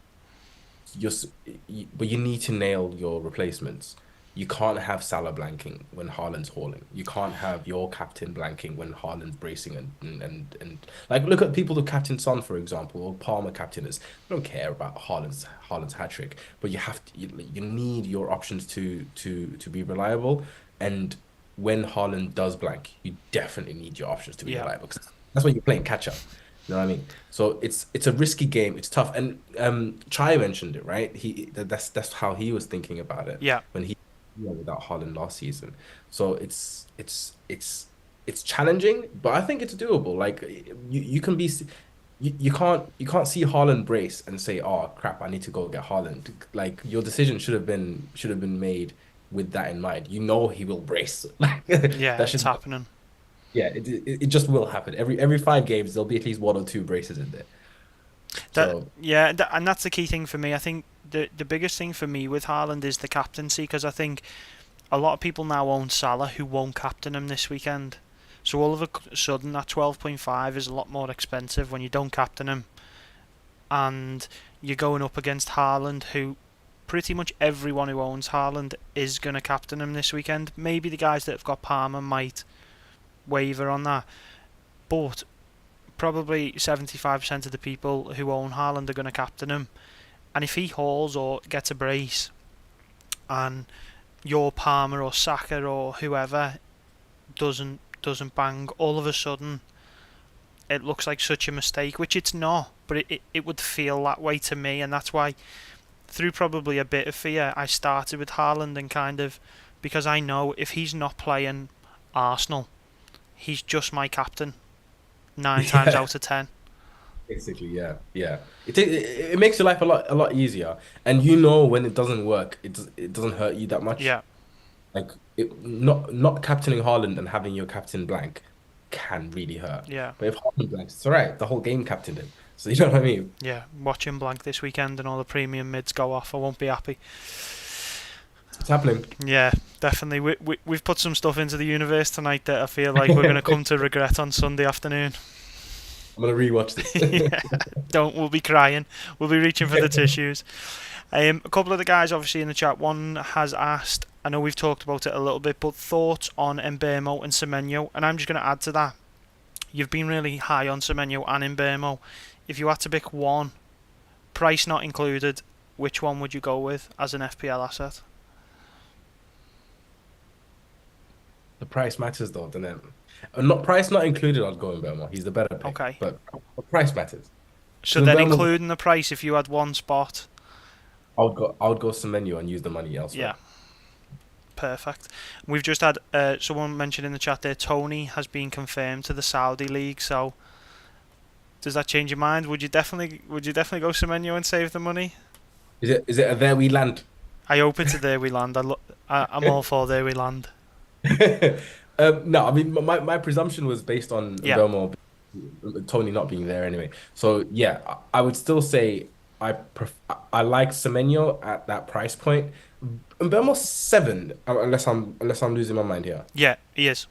S2: But you need to nail your replacements. You can't have Salah blanking when Haaland's hauling. You can't have your captain blanking when Haaland's bracing and like look at people who captain Son, for example, or Palmer captain is. I don't care about Haaland's hat trick, but you need your options to be reliable. And when Haaland does blank, you definitely need your options to be
S1: Yeah,
S2: reliable because that's when you're playing catch up. You know what I mean? So it's a risky game. It's tough. And Chai mentioned it, right? That's how he was thinking about it
S1: yeah,
S2: when he without Haaland last season. So it's challenging, but I think it's doable. Like you can be you can't see Haaland brace and say, "Oh crap, I need to go get Haaland." Like your decision should have been made with that in mind. You know he will brace. Like
S1: yeah.
S2: that
S1: It's
S2: should
S1: happening.
S2: yeah, it just will happen. Every 5 games there'll be at least one or two braces in there.
S1: That
S2: So
S1: yeah, and that's the key thing for me. I think the biggest thing for me with Haaland is the captaincy because I think a lot of people now own Salah who won't captain him this weekend. So all of a sudden that 12.5 is a lot more expensive when you don't captain him and you're going up against Haaland who pretty much everyone who owns Haaland is going to captain him this weekend. Maybe the guys that have got Palmer might waver on that, but probably 75% of the people who own Haaland are going to captain him. And if he hauls or gets a brace and your Palmer or Saka or whoever doesn't bang, all of a sudden it looks like such a mistake, which it's not, but it would feel that way to me, and that's why, through probably a bit of fear, I started with Haaland, and kind of, because I know if he's not playing Arsenal, he's just my captain 9 times
S2: Yeah,
S1: out of 10.
S2: basically, yeah, yeah. It makes your life a lot easier, and when it doesn't work, it doesn't hurt you that much.
S1: Yeah,
S2: Like not captaining Haaland and having your captain blank can really hurt.
S1: yeah,
S2: But if Haaland blanks, it's all right. The whole game captained him, so you know what I mean.
S1: yeah. Watch him blank this weekend and all the premium mids go off. I won't be happy.
S2: It's happening.
S1: Yeah, definitely. We've put some stuff into the universe tonight that I feel like we're going to come to regret on Sunday afternoon.
S2: I'm gonna rewatch this.
S1: Yeah, we'll be crying. We'll be reaching for the tissues. A couple of the guys obviously in the chat, one has asked, I know we've talked about it a little bit, but thoughts on Mbeumo and Semenyo, and I'm just going to add to that. You've been really high on Semenyo and Mbeumo. If you had to pick one, price not included, which one would you go with as an FPL asset?
S2: The price matters though, doesn't it? Not price not included. I'd go in Belmont. He's the better pick,
S1: Okay.
S2: but the price matters.
S1: So
S2: Because
S1: then
S2: Mbeumo,
S1: including the price, if you had one spot,
S2: I would go Semenyo and use the money
S1: yeah,
S2: elsewhere.
S1: perfect. We've just had someone mentioned in the chat there, Tony has been confirmed to the Saudi League, so does that change your mind? Would you definitely go Semenyo and save the money?
S2: Is it a there we land?
S1: I hope it's a there we land. I'm all for there we land.
S2: No, I mean my presumption was based on
S1: Yeah,
S2: Belmo, Tony not being there anyway. So yeah, I would still say I like Semenyo at that price point. And Belmo's 7, unless I'm losing my mind here.
S1: yeah, he is.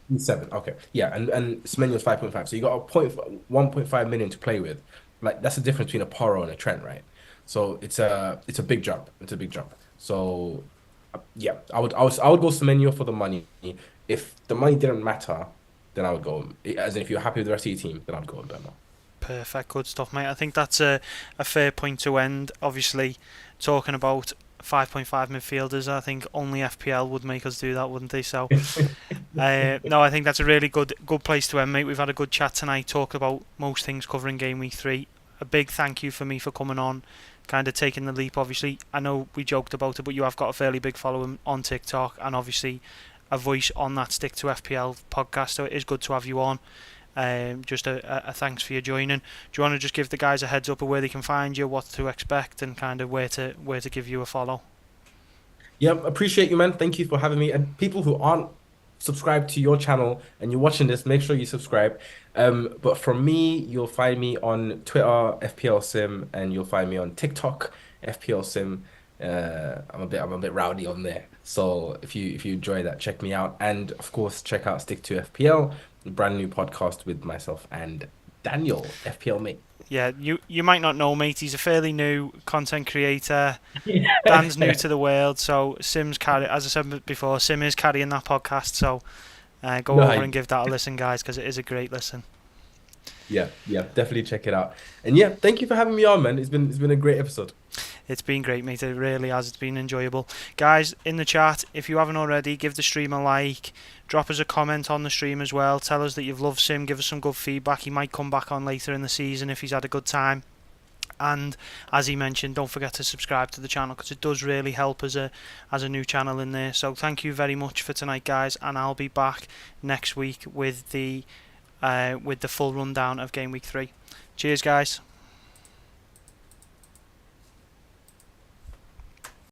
S2: He's 7, okay, yeah, and Semenyo's 5.5. So you got 1.5 million to play with. Like that's the difference between a Porro and a Trent, right? So it's a big jump. It's a big jump. So yeah, I would go Semenyo for the money. If the money didn't matter, then I would go. As in, if you're happy with the rest of your team, then I'd go with Bema.
S1: Perfect, good stuff, mate. I think that's a fair point to end. Obviously, talking about 5.5 midfielders, I think only FPL would make us do that, wouldn't they? So, no, I think that's a really good place to end, mate. We've had a good chat tonight, talked about most things covering Game Week 3. A big thank you for me for coming on, kind of taking the leap. Obviously, I know we joked about it, but you have got a fairly big following on TikTok, and obviously a voice on that Stick to FPL podcast. So it is good to have you on. Just a thanks for you joining. Do you want to just give the guys a heads up of where they can find you, what to expect, and kind of where to give you a follow?
S2: Yeah, appreciate you, man. Thank you for having me. And people who aren't subscribed to your channel and you're watching this, make sure you subscribe. But from me, you'll find me on Twitter, FPL Sim, and you'll find me on TikTok, FPL Sim. I'm a bit rowdy on there. So if you enjoy that, check me out. And of course, check out Stick to FPL, the brand new podcast with myself and Daniel, FPL mate.
S1: Yeah, you might not know, mate. He's a fairly new content creator. Dan's new to the world, so as I said before, Sim is carrying that podcast. So go
S2: No,
S1: over and give that a listen, guys, because it is a great listen.
S2: yeah, yeah, definitely check it out. And yeah, thank you for having me on, man. It's been a great episode.
S1: It's been great, mate. It really has. It's been enjoyable. Guys, in the chat, if you haven't already, give the stream a like. Drop us a comment on the stream as well. Tell us that you've loved Sim. Give us some good feedback. He might come back on later in the season if he's had a good time. And as he mentioned, don't forget to subscribe to the channel because it does really help as a new channel in there. So thank you very much for tonight, guys. And I'll be back next week with the full rundown of Game Week 3. Cheers, guys.